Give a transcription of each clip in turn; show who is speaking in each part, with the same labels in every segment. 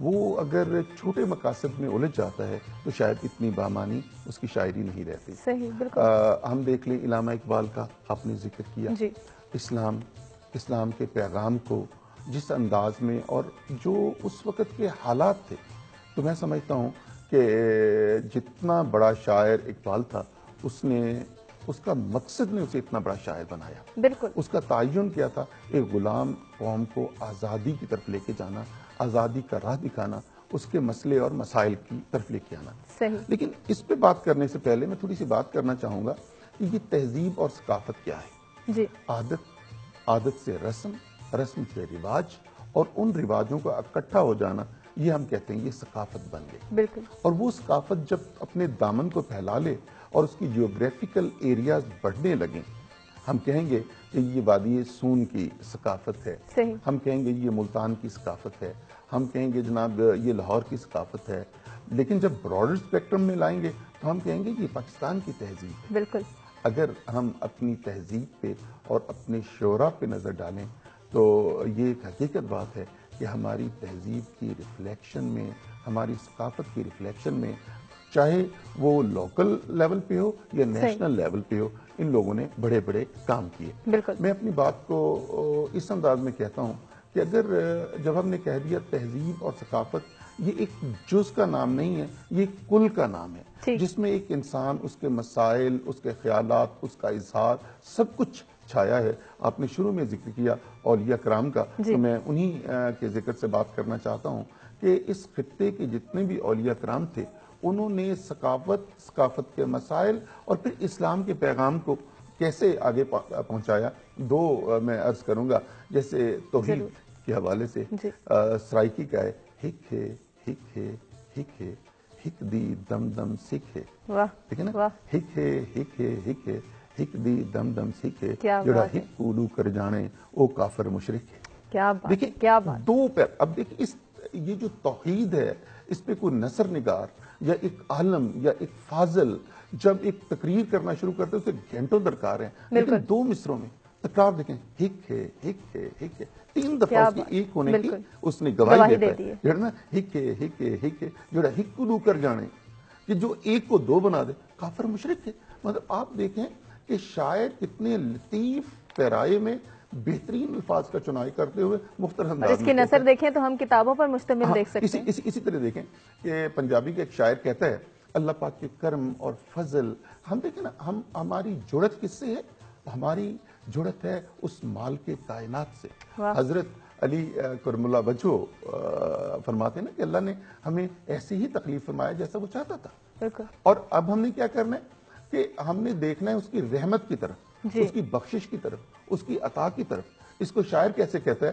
Speaker 1: وہ اگر چھوٹے مقاصد میں الجھ جاتا ہے تو شاید اتنی بامانی اس کی شاعری نہیں رہتی.
Speaker 2: صحیح، بالکل.
Speaker 1: ہم دیکھ لیں علامہ اقبال کا آپ نے ذکر کیا.
Speaker 2: جی.
Speaker 1: اسلام کے پیغام کو جس انداز میں اور جو اس وقت کے حالات تھے، تو میں سمجھتا ہوں کہ جتنا بڑا شاعر اقبال تھا اس کا مقصد نے اسے اتنا بڑا شاعر بنایا.
Speaker 2: بالکل.
Speaker 1: اس کا تعین کیا تھا؟ ایک غلام قوم کو آزادی کی طرف لے کے جانا، آزادی کا راہ دکھانا، اس کے مسئلے اور مسائل کی طرف لے کے آنا.
Speaker 2: صحیح.
Speaker 1: لیکن اس پہ بات کرنے سے پہلے میں تھوڑی سی بات کرنا چاہوں گا کہ یہ تہذیب اور ثقافت کیا ہے.
Speaker 2: جی.
Speaker 1: عادت سے رسم سے رواج، اور ان رواجوں کا اکٹھا ہو جانا، یہ ہم کہتے ہیں یہ ثقافت بن گئی.
Speaker 2: بالکل.
Speaker 1: اور وہ ثقافت جب اپنے دامن کو پھیلا لے اور اس کی جیوگرافیکل ایریاز بڑھنے لگیں، ہم کہیں گے کہ یہ وادی سون کی ثقافت ہے.
Speaker 2: صحیح.
Speaker 1: ہم کہیں گے یہ ملتان کی ثقافت ہے. ہم کہیں گے جناب یہ لاہور کی ثقافت ہے. لیکن جب براڈر اسپیکٹرم میں لائیں گے تو ہم کہیں گے یہ پاکستان کی تہذیب ہے.
Speaker 2: بالکل.
Speaker 1: اگر ہم اپنی تہذیب پہ اور اپنے شعراء پہ نظر ڈالیں تو یہ ایک حقیقت بات ہے کہ ہماری تہذیب کی ریفلیکشن میں، ہماری ثقافت کی ریفلیکشن میں، چاہے وہ لوکل لیول پہ ہو یا نیشنل لیول پہ ہو، ان لوگوں نے بڑے بڑے کام کیے.
Speaker 2: بالکل.
Speaker 1: میں اپنی بات کو اس انداز میں کہتا ہوں کہ اگر جب ہم نے کہہ دیا تہذیب اور ثقافت، یہ ایک جز کا نام نہیں ہے، یہ ایک کل کا نام ہے، جس میں ایک انسان، اس کے مسائل، اس کے خیالات، اس کا اظہار، سب کچھ چھایا ہے. آپ نے شروع میں ذکر کیا اولیاء کرام کا، تو میں انہی کے ذکر سے بات کرنا چاہتا ہوں کہ اس خطے کے جتنے بھی اولیاء کرام تھے، انہوں نے ثقافت کے مسائل اور پھر اسلام کے پیغام کو کیسے آگے پہنچایا. دو میں عرض کروں گا، جیسے توحید کے حوالے سے سرائکی کا ہے، ہک ہے ہک ہے ہک ہے ہک دی دم دم سکھ ہے. ٹھیک ہے نا؟ ہک ہے ہک ہے ہک ہے ہک دی دم دم سکھ ہے، جڑا ہک اولو کر جانے او کافر مشرک ہے. دیکھیں دو پیر. اب دیکھیں یہ جو توحید ہے، اس پہ کوئی نثر نگار یا ایک عالم یا ایک فاضل جب ایک تقریر کرنا شروع کرتے ہیں اسے گھنٹوں درکار ہیں، لیکن دو مصروں میں تکرار دیکھیں، ہک ہے ہک ہے ہک ہے، 3 دفعہ اس کی ایک ہونے کی اس نے گواہی دیتا ہے. جو نا ہک ہے ہک ہے ہک ہے، جڑا ہک اولو کر جانے، کہ جو ایک کو دو بنا دے کافر مشرک ہے. مطلب آپ دیکھیں کہ شاعر کتنے لطیف پیرائے میں بہترین الفاظ کا چنائی کرتے ہوئے مختلف انداز میں.
Speaker 2: اس کی نثر دیکھیں تو ہم کتابوں پر مشتمل دیکھ سکتے ہیں.
Speaker 1: اسی طرح دیکھیں کہ پنجابی کا ایک شاعر کہتا ہے، اللہ پاک کے کرم اور فضل. ہم دیکھیں نا، ہماری جڑت کس سے ہے؟ ہماری جڑت ہے اس مال کے کائنات سے. حضرت علی کرم اللہ وجہہ فرماتے ہیں نا کہ اللہ نے ہمیں ایسے ہی تکلیف فرمایا جیسا وہ چاہتا تھا. اور اب ہم نے کیا کرنا ہے کہ ہم نے دیکھنا ہے اس کی رحمت کی طرف، اس کی بخشش کی طرف، اس کی عطا کی طرف. اس کو شاعر کیسے کہتا ہے؟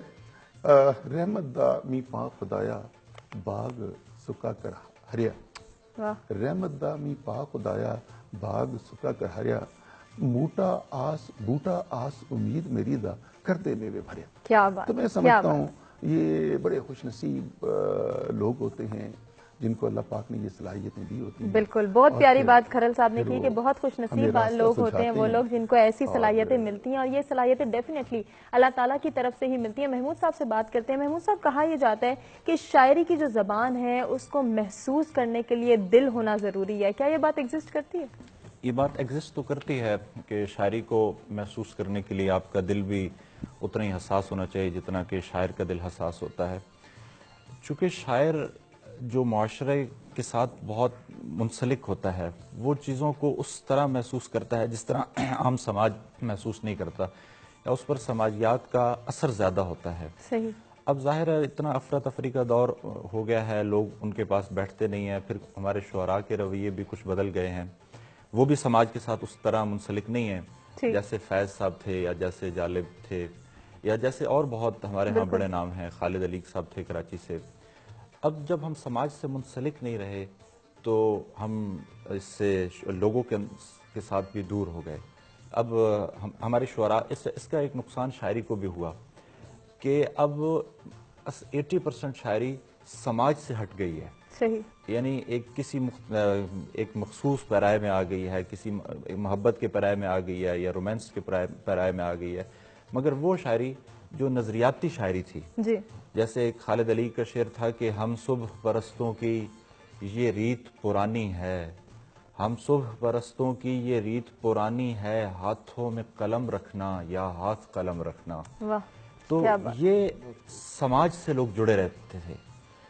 Speaker 1: رحمت دا می پا خدایا باغ سکا کر ہریا. رحمت دا می پا خدایا باغ سکا کر ہریا، بوٹا آس امید میری دا کرتے میوے بھریا.
Speaker 2: کیا بات.
Speaker 1: تو میں سمجھتا ہوں یہ بڑے خوش نصیب لوگ ہوتے ہیں جن کو اللہ پاک نے یہ صلاحیتیں دی ہوتی ہیں.
Speaker 2: بالکل، بہت پیاری بات کھرل صاحب نے کی کہ بہت خوش نصیب لوگ ہوتے ہیں وہ لوگ جن کو ایسی صلاحیتیں ملتی ہیں، اور یہ صلاحیتیں ڈیفینیٹلی اللہ تعالیٰ کی طرف سے ہی ملتی ہیں. محمود صاحب سے بات کرتے ہیں. محمود صاحب، کہا یہ جاتا ہے کہ شاعری کی جو زبان ہے اس کو محسوس کرنے کے لیے دل ہونا ضروری ہے. کیا یہ بات ایگزسٹ کرتی ہے؟
Speaker 3: یہ بات ایگزسٹ تو کرتی ہے کہ شاعری کو محسوس کرنے کے لیے آپ کا دل بھی اتنا ہی حساس ہونا چاہیے جتنا کہ شاعر کا دل حساس ہوتا ہے. چونکہ شاعر جو معاشرے کے ساتھ بہت منسلک ہوتا ہے، وہ چیزوں کو اس طرح محسوس کرتا ہے جس طرح عام سماج محسوس نہیں کرتا، یا اس پر سماجیات کا اثر زیادہ ہوتا ہے.
Speaker 2: صحیح.
Speaker 3: اب ظاہر ہے اتنا افراتفری کا دور ہو گیا ہے، لوگ ان کے پاس بیٹھتے نہیں ہیں. پھر ہمارے شعراء کے رویے بھی کچھ بدل گئے ہیں، وہ بھی سماج کے ساتھ اس طرح منسلک نہیں ہیں جیسے فیض صاحب تھے یا جیسے جالب تھے یا جیسے اور بہت ہمارے ہاں بڑے نام ہیں. خالد علی صاحب تھے کراچی سے. اب جب ہم سماج سے منسلک نہیں رہے تو ہم اس سے لوگوں کے ساتھ بھی دور ہو گئے. اب ہمارے شعراء، اس کا ایک نقصان شاعری کو بھی ہوا کہ اب 80% شاعری سماج سے ہٹ گئی ہے.
Speaker 2: صحیح.
Speaker 3: یعنی ایک مخصوص پیرائے میں آ گئی ہے، کسی محبت کے پیرائے میں آ گئی ہے یا رومانس کے پیرائے میں آ گئی ہے. مگر وہ شاعری جو نظریاتی شاعری تھی.
Speaker 2: جی
Speaker 3: جیسے ایک خالد علی کا شعر تھا کہ ہم صبح پرستوں کی یہ ریت پرانی ہے، ہم صبح پرستوں کی یہ ریت پرانی ہے، ہاتھوں میں قلم رکھنا یا ہاتھ قلم رکھنا.
Speaker 2: واہ
Speaker 3: تو یہ سماج سے لوگ جڑے رہتے تھے،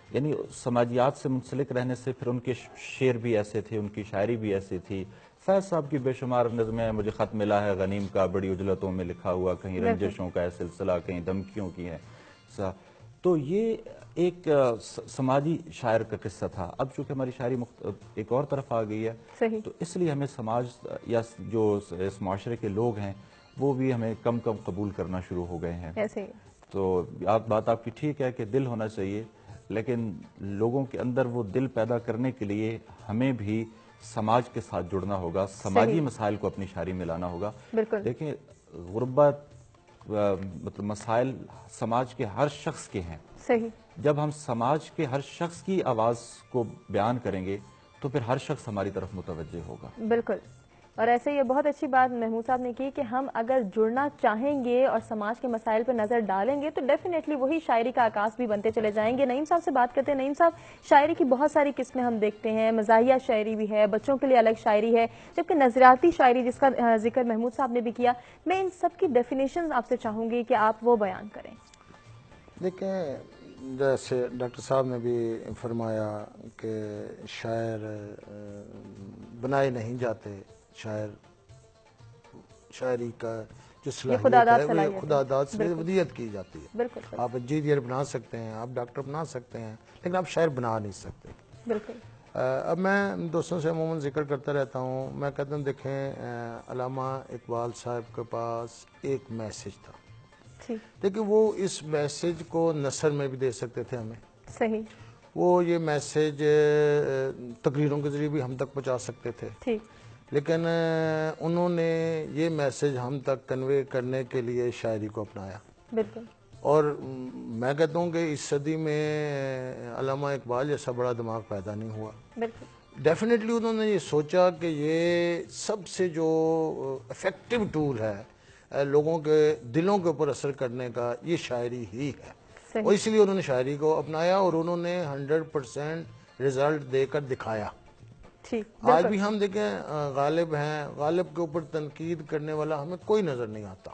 Speaker 3: یعنی سماجیات سے منسلک رہنے سے پھر ان کے شعر بھی ایسے تھے، ان کی شاعری بھی ایسی تھی. فیض صاحب کی بے شمار نظمیں، مجھے خط ملا ہے غنیم کا بڑی اجلتوں میں لکھا ہوا، کہیں رنجشوں کا ہے سلسلہ، کہیں دھمکیوں کی ہے. تو یہ ایک سماجی شاعر کا قصہ تھا. اب چونکہ ہماری شاعری ایک اور طرف آ گئی ہے، تو اس لیے ہمیں سماج یا جو اس معاشرے کے لوگ ہیں وہ بھی ہمیں کم کم قبول کرنا شروع ہو گئے ہیں. تو بات آپ کی ٹھیک ہے کہ دل ہونا چاہیے، لیکن لوگوں کے اندر وہ دل پیدا کرنے کے لیے ہمیں بھی سماج کے ساتھ جڑنا ہوگا، سماجی مسائل کو اپنی شاعری میں لانا ہوگا. دیکھیں غربت مطلب مسائل سماج کے ہر شخص کے ہیں. جب ہم سماج کے ہر شخص کی آواز کو بیان کریں گے تو پھر ہر شخص ہماری طرف متوجہ ہوگا.
Speaker 2: بالکل. اور ایسے یہ بہت اچھی بات محمود صاحب نے کی کہ ہم اگر جڑنا چاہیں گے اور سماج کے مسائل پر نظر ڈالیں گے تو ڈیفینیٹلی وہی شاعری کا آغاز بھی بنتے چلے جائیں گے. نعیم صاحب سے بات کرتے ہیں. نعیم صاحب، شاعری کی بہت ساری قسمیں ہم دیکھتے ہیں، مزاحیہ شاعری بھی ہے، بچوں کے لیے الگ شاعری ہے، جبکہ نظریاتی شاعری جس کا ذکر محمود صاحب نے بھی کیا. میں ان سب کی ڈیفینیشن آپ سے چاہوں گی کہ آپ وہ بیان کریں.
Speaker 4: دیکھیں، جیسے ڈاکٹر صاحب نے بھی فرمایا کہ شاعر بنائے نہیں جاتے، شاعری کا جو صلاحیت ہے وہ خدا داد سے ودیت کی جاتی ہے. آپ انجینئر بنا سکتے ہیں، آپ ڈاکٹر بنا سکتے ہیں، لیکن آپ شاعر بنا نہیں سکتے.
Speaker 2: بالکل.
Speaker 4: اب میں دوستوں سے عموماً ذکر کرتا رہتا ہوں، میں کہتا ہوں دیکھیں علامہ اقبال صاحب کے پاس ایک میسج تھا. دیکھیں وہ اس میسج کو نثر میں بھی دے سکتے تھے ہمیں.
Speaker 2: صحیح.
Speaker 4: وہ یہ میسج تقریروں کے ذریعے بھی ہم تک پہنچا سکتے تھے، لیکن انہوں نے یہ میسج ہم تک کنوے کرنے کے لیے شاعری کو اپنایا.
Speaker 2: بالکل.
Speaker 4: اور میں کہتا ہوں کہ اس صدی میں علامہ اقبال جیسا بڑا دماغ پیدا نہیں ہوا. ڈیفینیٹلی انہوں نے یہ سوچا کہ یہ سب سے جو افیکٹو ٹول ہے لوگوں کے دلوں کے اوپر اثر کرنے کا، یہ شاعری ہی ہے. اور اس لیے انہوں نے شاعری کو اپنایا اور انہوں نے 100% رزلٹ دے کر دکھایا. آج بھی ہم دیکھیں غالب ہیں، غالب کے اوپر تنقید کرنے والا ہمیں کوئی نظر نہیں آتا،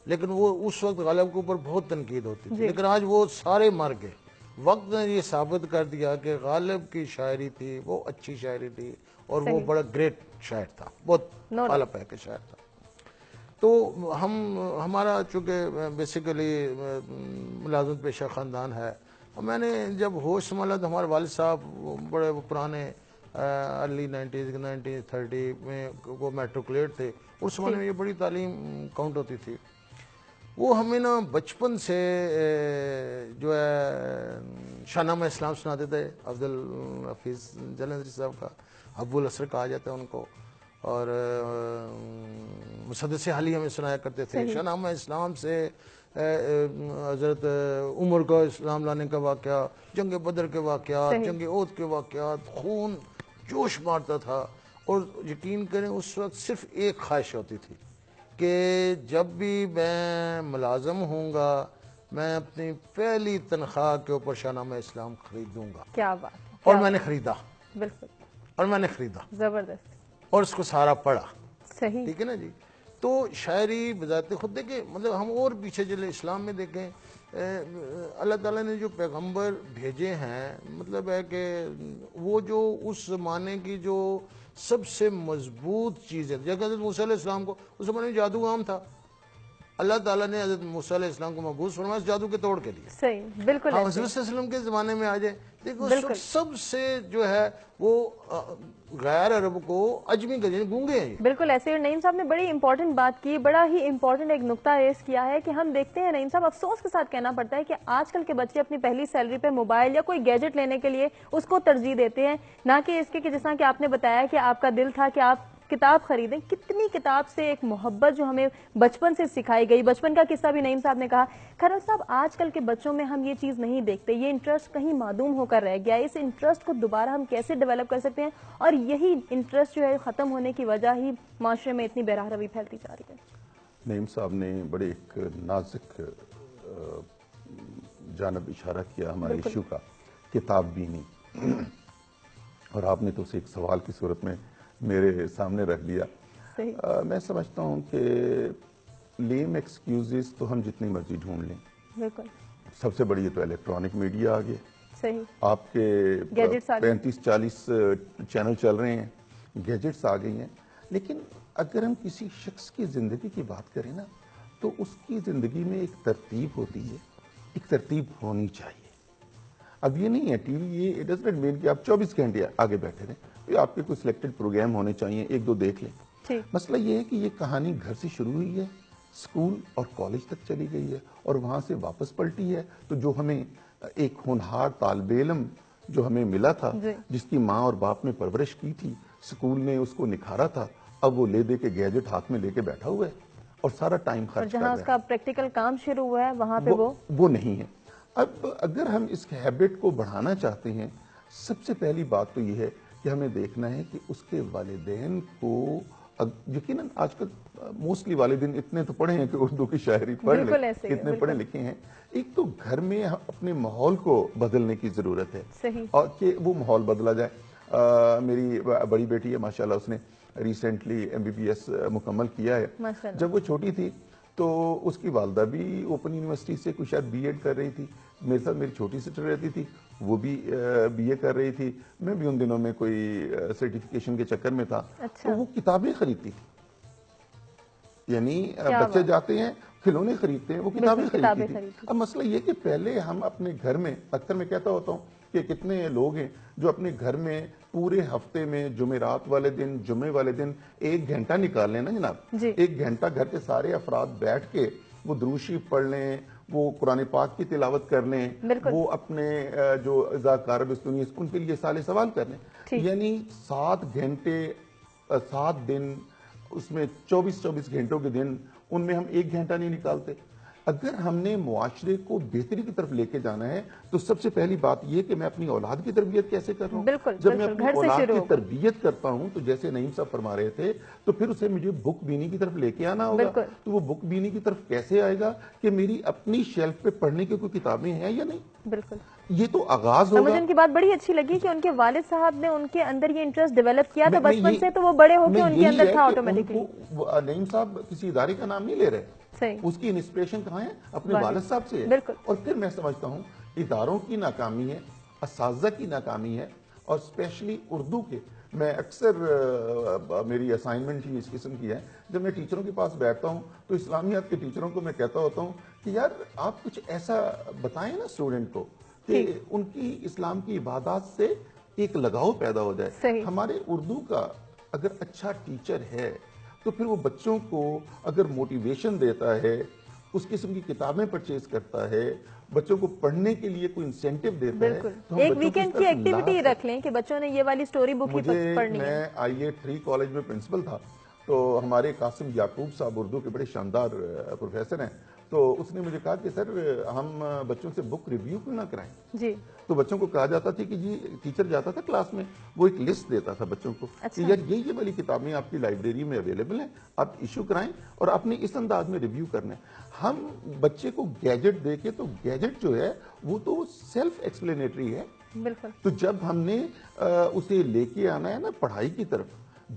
Speaker 4: لیکن وہ اس وقت غالب کے اوپر بہت تنقید ہوتی تھی. لیکن آج وہ سارے مر گئے. وقت نے یہ ثابت کر دیا کہ غالب کی شاعری تھی وہ اچھی شاعری تھی اور وہ بڑا گریٹ شاعر تھا، بہت اعلیٰ پے کا شاعر تھا. تو ہمارا چونکہ بیسیکلی ملازمت پیشہ خاندان ہے، میں نے جب ہوش سنبھالا تو ہمارے والد صاحب بڑے پرانے ارلی 1930 میں وہ میٹرکولیٹ تھے. اس زمانے میں یہ بڑی تعلیم کاؤنٹ ہوتی تھی. وہ ہمیں نا بچپن سے جو ہے شاہنامہ اسلام سناتے تھے. عبدالحفیظ جلندری صاحب کا، ابو الاسر کہا جاتا ہے ان کو، اور مسدس حالی ہمیں سنایا کرتے تھے. شاہنامہ اسلام سے حضرت عمر کا اسلام لانے کا واقعہ، جنگ بدر کے واقعات، جنگ احد کے واقعات، خون جوش مارتا تھا. اور یقین کریں اس وقت صرف ایک خواہش ہوتی تھی کہ جب بھی میں ملازم ہوں گا میں اپنی پہلی تنخواہ کے اوپر شاہنامہ اسلام خریدوں گا.
Speaker 2: کیا بات.
Speaker 4: اور میں نے خریدا.
Speaker 2: بالکل.
Speaker 4: اور میں نے خریدا
Speaker 2: زبردست. اور
Speaker 4: اس کو سارا پڑھا.
Speaker 2: صحیح.
Speaker 4: ٹھیک ہے نا جی. تو شاعری بذات خود دیکھیں، مطلب ہم اور پیچھے چلے اسلام میں دیکھیں، اللہ تعالیٰ نے جو پیغمبر بھیجے ہیں، مطلب ہے کہ وہ جو اس زمانے کی جو سب سے مضبوط چیز ہے، جیسے حضرت موسیٰ علیہ السلام کو اس زمانے میں جادو عام تھا، اللہ تعالیٰ نے حضرت موسیٰ علیہ السلام کو مبعوث فرمایا اس جادو کے توڑ کے لیے.
Speaker 2: صحیح. بالکل.
Speaker 4: حضرت صلی اللہ علیہ وسلم کے زمانے میں آ جائے، دیکھو سب سے جو ہے وہ غیر عرب کو عجمی کا گونگے ہیں.
Speaker 2: بالکل ایسے. اور نعیم صاحب نے بڑی امپورٹنٹ بات کی، بڑا ہی امپورٹنٹ ایک نقطہ ریز کیا ہے کہ ہم دیکھتے ہیں نعیم صاحب، افسوس کے ساتھ کہنا پڑتا ہے کہ آج کل کے بچے اپنی پہلی سیلری پہ موبائل یا کوئی گیجٹ لینے کے لیے اس کو ترجیح دیتے ہیں، نہ کہ اس کے کہ جس طرح کہ آپ نے بتایا کہ آپ کا دل تھا کہ آپ کتاب خریدیں. کتنی کتاب سے ایک محبت جو ہمیں بچپن سے سکھائی گئی. بچپن کا قصہ بھی نعیم صاحب نے کہا. کھرر صاحب، آج کل کے بچوں میں ہم یہ چیز نہیں دیکھتے، یہ انٹرسٹ کہیں معدوم ہو کر رہ گیا. اس انٹرسٹ کو دوبارہ ہم کیسے ڈیولپ کر سکتے ہیں؟ اور یہی انٹرسٹ جو ہے ختم ہونے کی وجہ ہی معاشرے میں اتنی بے راہ روی پھیلتی جا رہی ہے.
Speaker 1: نعیم صاحب نے بڑے ایک نازک جانب اشارہ کیا ہمارے ایشو کا، کتاب بینی، اور آپ نے تو اسے ایک سوال کی صورت میں میرے سامنے رکھ دیا۔ میں سمجھتا ہوں کہ لیم ایکسکیوزز تو ہم جتنی مرضی ڈھونڈ لیں،
Speaker 2: بالکل
Speaker 1: سب سے بڑی تو الیکٹرانک میڈیا آ گیا،
Speaker 2: صحیح،
Speaker 1: آپ کے 35-40 چینل چل رہے ہیں، گیجٹس آ گئی ہیں، لیکن اگر ہم کسی شخص کی زندگی کی بات کریں نا تو اس کی زندگی میں ایک ترتیب ہوتی ہے، ایک ترتیب ہونی چاہیے۔ اب یہ نہیں ہے ٹی وی، یہ اٹ ڈزنٹ مین کہ آپ 24 گھنٹے آگے بیٹھے رہیں، آپ کے کوئی سلیکٹڈ پروگرام ہونے چاہیے، ایک دو دیکھ لیں۔ مسئلہ یہ ہے کہ یہ کہانی گھر سے شروع ہوئی ہے، اسکول اور کالج تک چلی گئی ہے، اور وہاں سے واپس پلٹی ہے، تو جو ہمیں ایک ہونہار طالب علم جو ہمیں ملا تھا، جس کی ماں اور باپ نے پرورش کی تھی، اسکول نے اس کو نکھارا تھا، اب وہ لے دے کے گیجٹ ہاتھ میں لے کے بیٹھا ہوا ہے اور سارا ٹائم خرچ کر رہا ہے،
Speaker 2: جہاں اس کا پریکٹیکل کام شروع ہوا ہے وہاں پہ
Speaker 1: وہ نہیں ہے۔ اب اگر ہم اس ہیبٹ کو بڑھانا چاہتے ہیں، سب سے پہلی بات تو یہ ہے کہ ہمیں دیکھنا ہے کہ اس کے والدین کو، یقیناً آج کل موسٹلی والدین اتنے تو پڑھے ہیں کہ اردو کی شاعری پڑھ لیں، اتنے پڑھے لکھے ہیں، ایک تو گھر میں اپنے ماحول کو بدلنے کی ضرورت ہے، اور کہ وہ ماحول بدلا جائے۔ میری بڑی بیٹی ہے ماشاءاللہ، اس نے ریسنٹلی MBBS مکمل کیا ہے۔ جب وہ چھوٹی تھی تو اس کی والدہ بھی اوپن یونیورسٹی سے کوئی شاید BEd کر رہی تھی، میرے ساتھ میری چھوٹی سسٹر رہتی تھی، وہ بھی BA کر رہی تھی، میں بھی ان دنوں میں کوئی سرٹیفکیشن کے چکر میں تھا، تو وہ کتابیں خریدتی تھی، یعنی بچے جاتے ہیں کھلونے خریدتے ہیں، وہ کتابیں خریدتی تھی۔ اب مسئلہ یہ کہ پہلے ہم اپنے گھر میں، اکثر میں کہتا ہوتا ہوں کہ کتنے لوگ ہیں جو اپنے گھر میں پورے ہفتے میں جمعرات والے دن، جمعے والے دن 1 گھنٹہ نکال لیں نا جناب، 1 گھنٹہ گھر کے سارے افراد بیٹھ کے وہ درود شریف پڑھ لیں، وہ قرآن پاک کی تلاوت کر لیں، وہ اپنے جو اذاکار بستونی ان کے لیے سال سوال کر لیں، یعنی 7 گھنٹے 7 دن، اس میں 24 گھنٹوں کے دن، ان میں ہم 1 گھنٹہ نہیں نکالتے۔ اگر ہم نے معاشرے کو بہتری کی طرف لے کے جانا ہے تو سب سے پہلی بات یہ کہ میں اپنی اولاد کی تربیت کیسے کر رہا ہوں۔ جب میں اپنی اولاد کی تربیت کرتا ہوں تو جیسے نعیم صاحب فرما رہے تھے، تو پھر اسے مجھے بک بینی کی طرف لے کے آنا ہوگا۔ تو وہ بک بینی کی طرف کیسے آئے گا کہ میری اپنی شیلف پہ پڑھنے کی کوئی کتابیں ہیں یا نہیں۔ بالکل، یہ تو آغاز ہوگا۔
Speaker 2: مجھے ان کی بات بڑی اچھی لگی کہ ان کے والد صاحب نے ان کے اندر یہ انٹرسٹ ڈیولپ کیا تھا بچپن سے، تو وہ بڑے ہو کے ان کے اندر تھا آٹومیٹکلی۔
Speaker 1: نعیم صاحب کسی ادارے کا نام نہیں لے رہے، اس کی انسپریشن کہاں ہے؟ اپنے والد صاحب سے ہے۔ اور پھر میں سمجھتا ہوں اداروں کی ناکامی ہے، اساتذہ کی ناکامی ہے، اور اسپیشلی اردو کے، میں اکثر میری اسائنمنٹ ہی اس قسم کی ہے، جب میں ٹیچروں کے پاس بیٹھتا ہوں تو اسلامیات کے ٹیچروں کو میں کہتا ہوتا ہوں کہ یار آپ کچھ ایسا بتائیں نا اسٹوڈنٹ کو کہ ان کی اسلام کی عبادات سے ایک لگاؤ پیدا ہو جائے۔ ہمارے اردو کا اگر اچھا ٹیچر ہے تو پھر وہ بچوں کو اگر موٹیویشن دیتا ہے، اس قسم کی کتابیں پرچیز کرتا ہے، بچوں کو پڑھنے کے لیے کوئی انسینٹیو دیتا ہے، تو
Speaker 2: ایک ویکنڈ کی ایکٹیویٹی رکھ لیں کہ بچوں نے یہ والی سٹوری بک ہی پڑھنی ہے۔
Speaker 1: میں IA3 کالج میں پرنسپل تھا، تو ہمارے قاسم یعقوب صاحب اردو کے بڑے شاندار پروفیسر ہیں، تو اس نے مجھے کہا کہ سر ہم بچوں سے بک ریویو کیوں نہ کرائیں۔ جی، تو بچوں کو کہا جاتا تھا کہ جی، ٹیچر جاتا تھا کلاس میں، وہ ایک لسٹ دیتا تھا بچوں کو کہ یار یہ والی کتابیں آپ کی لائبریری میں اویلیبل ہیں، آپ ایشو کرائیں اور آپ نے اس انداز میں ریویو کرنا ہے۔ ہم بچے کو گیجٹ دے کے، تو گیجٹ جو ہے وہ تو سیلف ایکسپلینیٹری ہے، بالکل، تو جب ہم نے اسے لے کے آنا ہے نا پڑھائی کی طرف،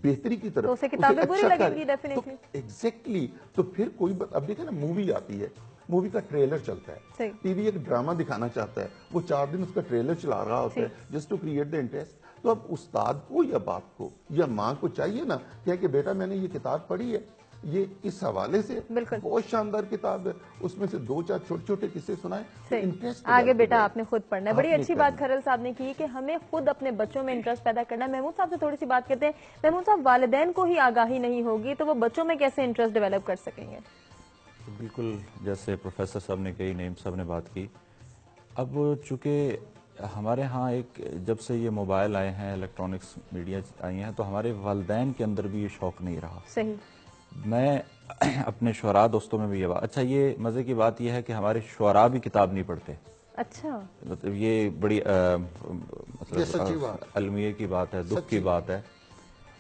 Speaker 1: بہتری کی طرف،
Speaker 2: تو اسے کتابیں بری لگیں گی ڈیفینیٹلی۔
Speaker 1: ایگزیکٹلی، تو پھر کوئی اب دیکھیں نا مووی آتی ہے، مووی کا ٹریلر چلتا ہے، ٹی وی ایک ڈرامہ دکھانا چاہتا ہے، وہ 4 دن اس کا ٹریلر چلا رہا ہوتا ہے just to create the interest. تو اب استاد کو یا باپ کو یا ماں کو چاہیے نا کہ بیٹا میں نے یہ کتاب پڑھی ہے، یہ اس حوالے سے بہت شاندار کتاب ہے، اس میں سے 2-4 چھوٹے چھوٹے قصے سنائیں، انٹرسٹ
Speaker 2: آگے بیٹا آپ نے خود پڑھنا ہے۔ بڑی اچھی بات کھرل صاحب نے کی کہ ہمیں خود اپنے بچوں میں انٹرسٹ پیدا کرنا ہے۔ محمود صاحب سے تھوڑی سی بات کرتے ہیں۔ محمود صاحب، والدین کو ہی آگاہی نہیں ہوگی تو وہ بچوں میں کیسے انٹرسٹ ڈیولپ کر سکیں گے؟
Speaker 3: بالکل، جیسے پروفیسر صاحب نے کہی، نعیم صاحب نے بات کی، اب چونکہ ہمارے ہاں ایک جب سے یہ موبائل آئے ہیں، الیکٹرانکس میڈیا آئی ہیں، تو ہمارے والدین کے اندر بھی یہ شوق نہیں رہا۔ صحیح، میں اپنے شعراء دوستوں میں بھی یہ بات، اچھا یہ مزے کی بات یہ ہے کہ ہمارے شعراء بھی کتاب نہیں پڑھتے۔ اچھا، مطلب یہ بڑی مطلب المیہ کی بات ہے، دکھ کی بات ہے۔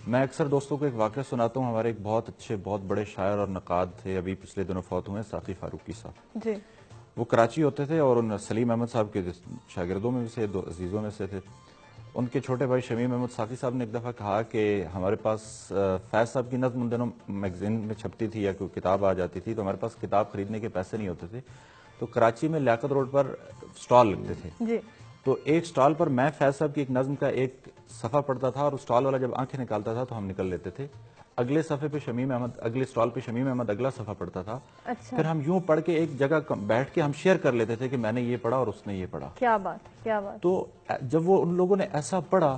Speaker 3: میں اکثر دوستوں کو ایک واقعہ سناتا ہوں. ہمارے ایک بہت اچھے بہت بڑے شاعر اور نقاد تھے, ابھی پچھلے دنوں فوت ہوئے, ساقی فاروقی صاحب.
Speaker 2: جی.
Speaker 3: وہ کراچی ہوتے تھے اور ان سلیم احمد صاحب کے شاگردوں میں سے, دو عزیزوں میں سے تھے. ان کے چھوٹے بھائی شمیم احمد ساقی صاحب نے ایک دفعہ کہا کہ ہمارے پاس فیض صاحب کی نظم ان دنوں میگزین میں چھپتی تھی یا کوئی کتاب آ جاتی تھی, تو ہمارے پاس کتاب خریدنے کے پیسے نہیں ہوتے تھے, تو کراچی میں لیاقت روڈ پر سٹال لگتے تھے.
Speaker 2: جی.
Speaker 3: تو ایک سٹال پر میں فیض صاحب کی ایک نظم کا ایک صفحہ پڑھتا تھا, اور اس سٹال والا جب آنکھیں نکالتا تھا تو ہم نکل لیتے تھے. اگلے صفحے پہ شمیم احمد, اگلے سٹال پہ شمیم احمد اگلا صفحہ پڑھتا تھا.
Speaker 2: اچھا.
Speaker 3: پھر ہم یوں پڑھ کے ایک جگہ بیٹھ کے ہم شیئر کر لیتے تھے کہ میں نے یہ پڑھا اور اس نے یہ پڑھا.
Speaker 2: کیا بات, کیا بات.
Speaker 3: تو جب وہ ان لوگوں نے ایسا پڑھا,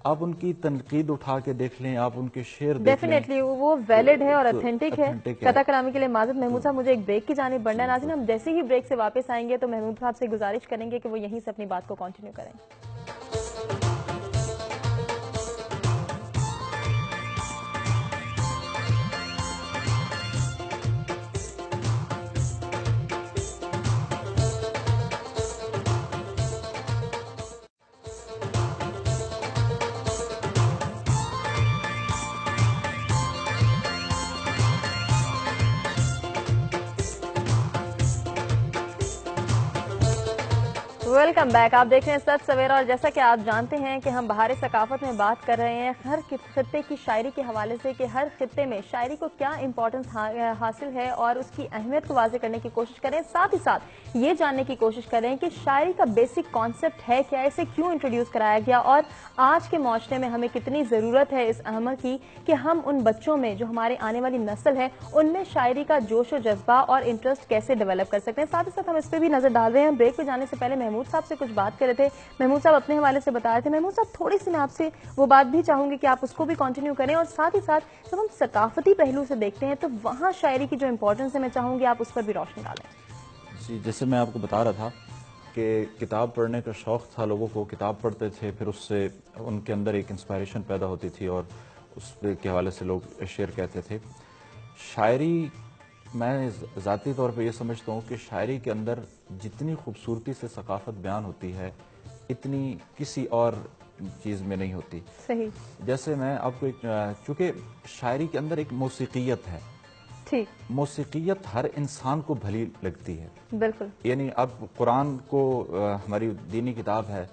Speaker 3: آپ ان کی تنقید اٹھا کے دیکھ لیں, آپ ان کے شعر دیکھ لیں,
Speaker 2: ڈیفینیٹلی وہ ویلڈ ہے اور اتھینٹک ہے. قطع کلامی کے لیے معذرت. محمود صاحب مجھے ایک بریک کی جانب بڑھنا ہے. ناظرین, ہم جیسے ہی بریک سے واپس آئیں گے تو محمود صاحب سے گزارش کریں گے کہ وہ یہیں سے اپنی بات کو کنٹینیو کریں. Welcome back. آپ دیکھ رہے ہیں سچ سویرا, اور جیسا کہ آپ جانتے ہیں کہ ہم بہار ثقافت میں بات کر رہے ہیں ہر خطے کی شاعری کے حوالے سے, کہ ہر خطے میں شاعری کو کیا امپورٹنس حاصل ہے اور اس کی اہمیت کو واضح کرنے کی کوشش کریں. ساتھ ہی ساتھ یہ جاننے کی کوشش کریں کہ شاعری کا بیسک کانسیپٹ ہے کیا, اسے کیوں انٹروڈیوس کرایا گیا, اور آج کے معاشرے میں ہمیں کتنی ضرورت ہے اس عمل کی کہ ہم ان بچوں میں جو ہمارے آنے والی نسل ہے ان میں شاعری کا جوش و جذبہ اور انٹرسٹ کیسے ڈیولپ کر سکتے ہیں. ساتھ ہی ساتھ ہم اس پہ بھی نظر ڈال رہے ہیں. بریک پہ جانے سے پہلے محمود صاحب سے کچھ بات کر رہے تھے. محمود صاحب اپنے حوالے سے بتا رہے تھے. محمود صاحب تھوڑی سی میں آپ سے وہ بات بھی چاہوں گی کہ آپ اس کو بھی کنٹینیو کریں, اور ساتھ ہی ساتھ جب ہم ثقافتی پہلو سے دیکھتے ہیں تو وہاں شاعری کی جو امپورٹنس ہے میں چاہوں گی آپ اس پر بھی روشنی ڈالیں.
Speaker 3: جی, جیسے میں آپ کو بتا رہا تھا کہ کتاب پڑھنے کا شوق تھا لوگوں کو, کتاب پڑھتے تھے, پھر اس سے ان کے اندر ایک انسپائریشن پیدا ہوتی تھی اور اس کے حوالے سے لوگ شعر کہتے تھے. شاعری, میں ذاتی طور پہ یہ سمجھتا ہوں کہ شاعری کے اندر جتنی خوبصورتی سے ثقافت بیان ہوتی ہے اتنی کسی اور چیز میں نہیں ہوتی.
Speaker 2: صحیح.
Speaker 3: جیسے میں آپ کو چونکہ شاعری کے اندر ایک موسیقیت ہے, موسیقیت ہر انسان کو بھلی لگتی ہے.
Speaker 2: بالکل.
Speaker 3: یعنی اب قرآن کو, ہماری دینی کتاب ہے,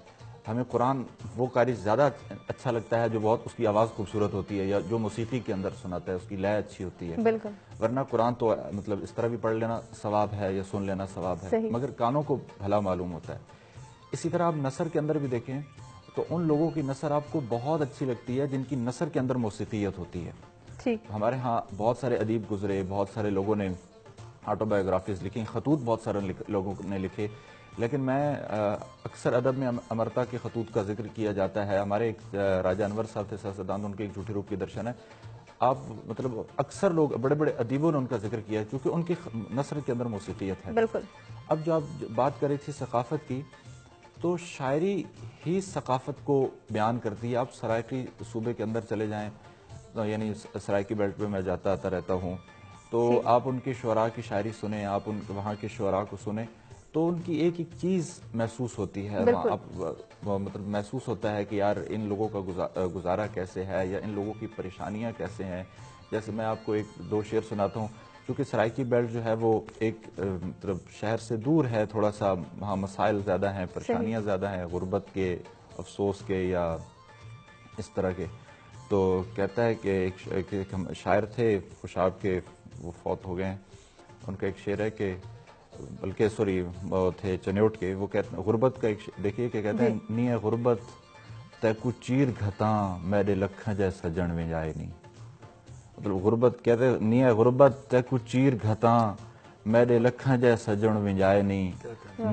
Speaker 3: ہمیں قرآن وہ قاری زیادہ اچھا لگتا ہے جو بہت اس کی آواز خوبصورت ہوتی ہے یا جو موسیقی کے اندر سناتا ہے, اس کی لے اچھی ہوتی ہے.
Speaker 2: بالکل.
Speaker 3: ورنہ قرآن تو مطلب اس طرح بھی پڑھ لینا ثواب ہے یا سن لینا ثواب ہے, مگر کانوں کو بھلا معلوم ہوتا ہے. اسی طرح آپ نثر کے اندر بھی دیکھیں تو ان لوگوں کی نثر آپ کو بہت اچھی لگتی ہے جن کی نثر کے اندر موسیقیت ہوتی ہے. ہمارے ہاں بہت سارے ادیب گزرے, بہت سارے لوگوں نے آٹو بایوگرافیز لکھی, خطوط بہت سارے لوگوں نے لکھے, لیکن میں اکثر ادب میں امرتا کے خطوط کا ذکر کیا جاتا ہے. ہمارے ایک راجہ انور صاحب تھے سیاستدان, ان کے ایک جھوٹے روپ کی درشن ہے. آپ مطلب اکثر لوگ بڑے بڑے ادیبوں نے ان کا ذکر کیا ہے کیونکہ ان کی نثر کے اندر موسیقیت ہے.
Speaker 2: بالکل.
Speaker 3: اب جو آپ بات کر رہی تھی ثقافت کی, تو شاعری ہی ثقافت کو بیان کرتی ہے. آپ سرائیکی صوبے کے اندر چلے جائیں, یعنی سرائیکی بیلٹ پہ میں جاتا آتا رہتا ہوں, تو آپ ان کے شعراء کی شاعری سنیں, آپ ان وہاں کے شعراء کو سنیں, تو ان کی ایک ایک چیز محسوس ہوتی ہے. مطلب محسوس ہوتا ہے کہ یار ان لوگوں کا گزارا کیسے ہے یا ان لوگوں کی پریشانیاں کیسے ہیں. جیسے میں آپ کو ایک دو شعر سناتا ہوں, کیونکہ سرائیکی بیلٹ جو ہے وہ ایک مطلب شہر سے دور ہے, تھوڑا سا وہاں مسائل زیادہ ہیں, پریشانیاں زیادہ ہیں, غربت کے, افسوس کے یا اس طرح کے. تو کہتا ہے کہ ایک شاعر تھے خوشاب کے, وہ فوت ہو گئے ہیں. ان کا ایک شعر ہے کہ, بلکہ سوری وہ تھے چنیوٹ کے, وہ کہتے ہیں غربت کا ایک دیکھیے کہ کہتے ہیں نی ہے غربت تے کو چیر گھتاں میرے لکھاں جے سجن میں جائے نہیں. مطلب غربت کہتے ہیں نی ہے غربت تے کو چیر گھتاں میرے لکھاں جے سجن میں جائے نہیں.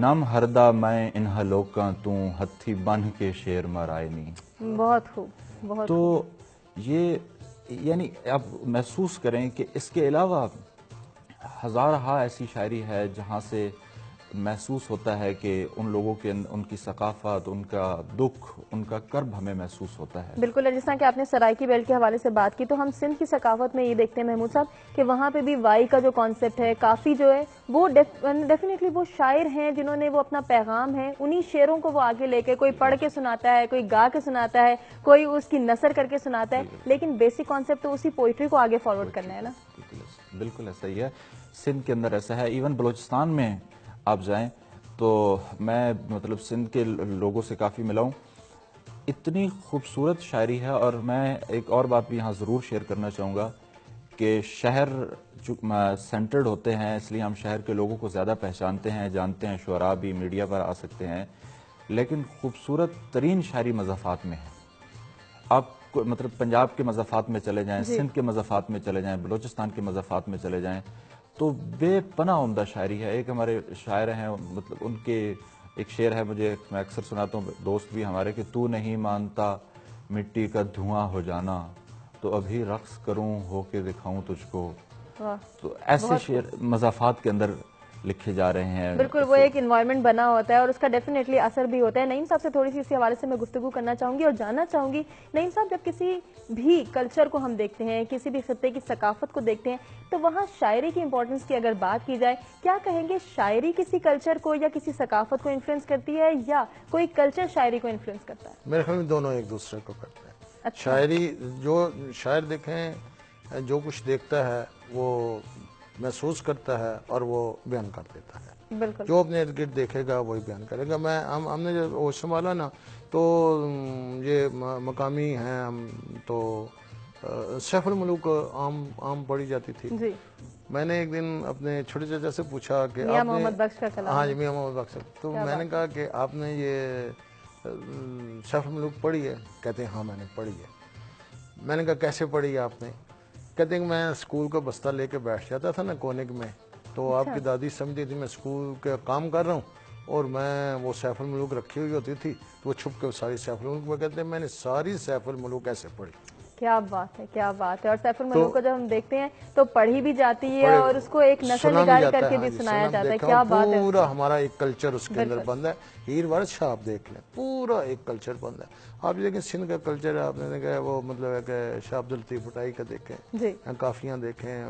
Speaker 3: نم ہردا میں انہا لوکاں تو ہتھی بن کے شیر مرائے نہیں.
Speaker 2: بہت خوب, بہت.
Speaker 3: تو یہ یعنی آپ محسوس کریں کہ اس کے علاوہ ہزارہا ایسی شاعری ہے جہاں سے محسوس ہوتا ہے کہ ان لوگوں کے ان کی ثقافت، ان کا دکھ، ان کا کرب ہمیں محسوس ہوتا ہے.
Speaker 2: بالکل. جس طرح کہ آپ نے سرائکی بیلٹ کے حوالے سے بات کی، تو ہم سندھ کی ثقافت میں یہ دیکھتے ہیں محمود صاحب کہ وہاں پہ بھی وائی کا جو کانسیپٹ ہے کافی جو ہے وہ ڈیفینیٹلی وہ شاعر ہیں جنہوں نے وہ اپنا پیغام ہے انہی شعروں کو وہ آگے لے کے کوئی پڑھ کے سناتا ہے، کوئی گا کے سناتا ہے، کوئی اس کی نثر کر کے سناتا ہے، لیکن بیسک کانسیپٹ تو اسی پوئٹری کو آگے فارورڈ کرنا ہے نا.
Speaker 3: بالکل ایسا ہی ہے. سندھ کے اندر ایسا ہے. ایون بلوچستان میں آپ جائیں تو میں مطلب سندھ کے لوگوں سے کافی ملا ہوں. اتنی خوبصورت شاعری ہے. اور میں ایک اور بات بھی یہاں ضرور شیئر کرنا چاہوں گا کہ شہر سینٹرڈ ہوتے ہیں، اس لیے ہم شہر کے لوگوں کو زیادہ پہچانتے ہیں، جانتے ہیں، شعراء بھی میڈیا پر آ سکتے ہیں، لیکن خوبصورت ترین شاعری مضافات میں ہے. آپ مطلب پنجاب کے مضافات میں چلے جائیں، سندھ کے مضافات میں چلے جائیں، بلوچستان کے مضافات میں چلے جائیں تو بے پناہ عمدہ شاعری ہے. ایک ہمارے شاعر ہیں، مطلب ان کے ایک شعر ہے، مجھے میں اکثر سناتا ہوں، دوست بھی ہمارے، کہ تو نہیں مانتا مٹی کا دھواں ہو جانا تو ابھی رقص کروں ہو کے دکھاؤں تجھ کو. تو ایسے شعر مضافات کے اندر لکھے جا رہے ہیں.
Speaker 2: بالکل وہ ایک انوائرمنٹ بنا ہوتا ہے اور اس کا ڈیفینیٹلی اثر بھی ہوتا ہے. نعیم صاحب سے تھوڑی سی اسی حوالے سے میں گفتگو کرنا چاہوں گی اور جاننا چاہوں گی نعیم صاحب، جب کسی بھی کلچر کو ہم دیکھتے ہیں، کسی بھی خطے کی ثقافت کو دیکھتے ہیں، تو وہاں شاعری کی امپورٹنس کی اگر بات کی جائے، کیا کہیں گے شاعری کسی کلچر کو یا کسی ثقافت کو انفلوئنس کرتی ہے یا کوئی کلچر شاعری کو انفلوئنس کرتا ہے؟
Speaker 4: میرے خیال میں دونوں ایک دوسرے کو کرتے ہیں. شاعری، جو شاعر دیکھیں جو کچھ دیکھتا ہے وہ محسوس کرتا ہے اور وہ بیان کر دیتا ہے.
Speaker 2: بالکل.
Speaker 4: جو اپنے ارد گرد دیکھے گا وہی بیان کرے گا. ہم نے جب وہ سنبھالا نا تو یہ مقامی ہیں ہم تو سیف الملوک عام پڑھی جاتی تھی.
Speaker 2: جی.
Speaker 4: میں نے ایک دن اپنے چھوٹے چاچا سے پوچھا کہ
Speaker 2: میاں محمد بخش کا کلام.
Speaker 4: ہاں جی، میاں محمد بخش. تو میں نے کہا کہ آپ نے یہ سیف الملوک پڑھی ہے؟ کہتے ہیں ہاں میں نے پڑھی ہے. میں نے کہا کیسے پڑھی آپ نے؟ کہتے ہیں کہ میں اسکول کا بستہ لے کے بیٹھ جاتا تھا نا کونک میں، تو آپ کی دادی سمجھتی تھی میں اسکول کا کام کر رہا ہوں اور میں وہ سیف الملوک رکھی ہوئی ہوتی تھی تو وہ چھپ کے ساری سیف الملوک میں. کہتے ہیں میں نے ساری سیف الملوک ایسے پڑھی.
Speaker 2: کیا بات ہے، کیا بات ہے. اور سیف الملوک کو جب ہم دیکھتے ہیں تو پڑھی بھی جاتی ہے اور اس کو ایک نثر نگاری کر کے بھی سنایا جاتا ہے. کیا بات ہے.
Speaker 4: پورا ہمارا ایک کلچر اس کے اندر بند ہے. ہیر وارث شاہ آپ دیکھ لیں، پورا ایک کلچر بند ہے. آپ دیکھیں سندھ کا کلچر ہے، آپ نے دیکھا وہ مطلب ہے کہ شاہ عبداللطیف بھٹائی کا دیکھیں، کافیاں دیکھیں،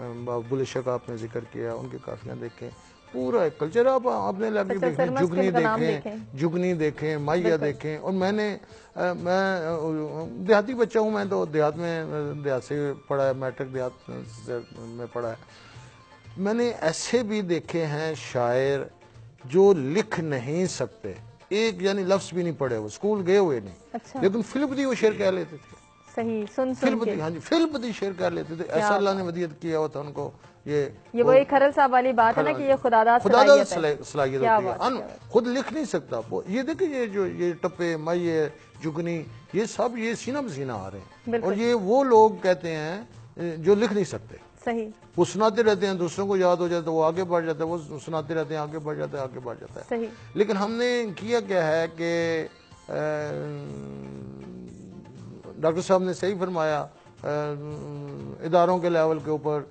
Speaker 4: بلے کا آپ نے ذکر کیا، ان کی کافیاں دیکھیں. پورا ایک کلچر آپ اپنے علاقے دیکھیں، جگنی دیکھیں، مائیا دیکھیں. اور میں دیہاتی بچہ ہوں، میں تو دیہات سے پڑھا ہے، میٹرک دیہات میں پڑھا ہے. میں نے ایسے بھی دیکھے ہیں شاعر جو لکھ نہیں سکتے، ایک یعنی لفظ بھی نہیں پڑھے، وہ اسکول گئے ہوئے نہیں، لیکن فل بدی وہ شعر کہہ لیتے تھے.
Speaker 2: صحیح، سن کے.
Speaker 4: ہاں جی، فل بدی شعر کہہ لیتے تھے. ایسا اللہ نے ودیعت کیا ہوا تھا ان کو. یہ
Speaker 2: وہی کھرل صاحب والی بات ہے نا کہ یہ خداداد
Speaker 4: صلاحیت ہوتی ہے. خود لکھ نہیں سکتا. یہ دیکھیں یہ ٹپے، مائیے، جگنی، یہ سب یہ سینہ بسینہ آ رہے ہیں. اور یہ وہ لوگ کہتے ہیں جو لکھ نہیں سکتے.
Speaker 2: صحیح.
Speaker 4: وہ سناتے رہتے ہیں، دوسروں کو یاد ہو جاتا ہے، وہ آگے بڑھ جاتا ہے، وہ سناتے رہتے ہیں، آگے بڑھ جاتا ہے، آگے بڑھ جاتا ہے.
Speaker 2: صحیح.
Speaker 4: لیکن ہم نے کیا کیا ہے کہ ڈاکٹر صاحب نے صحیح فرمایا، اداروں کے لیول کے اوپر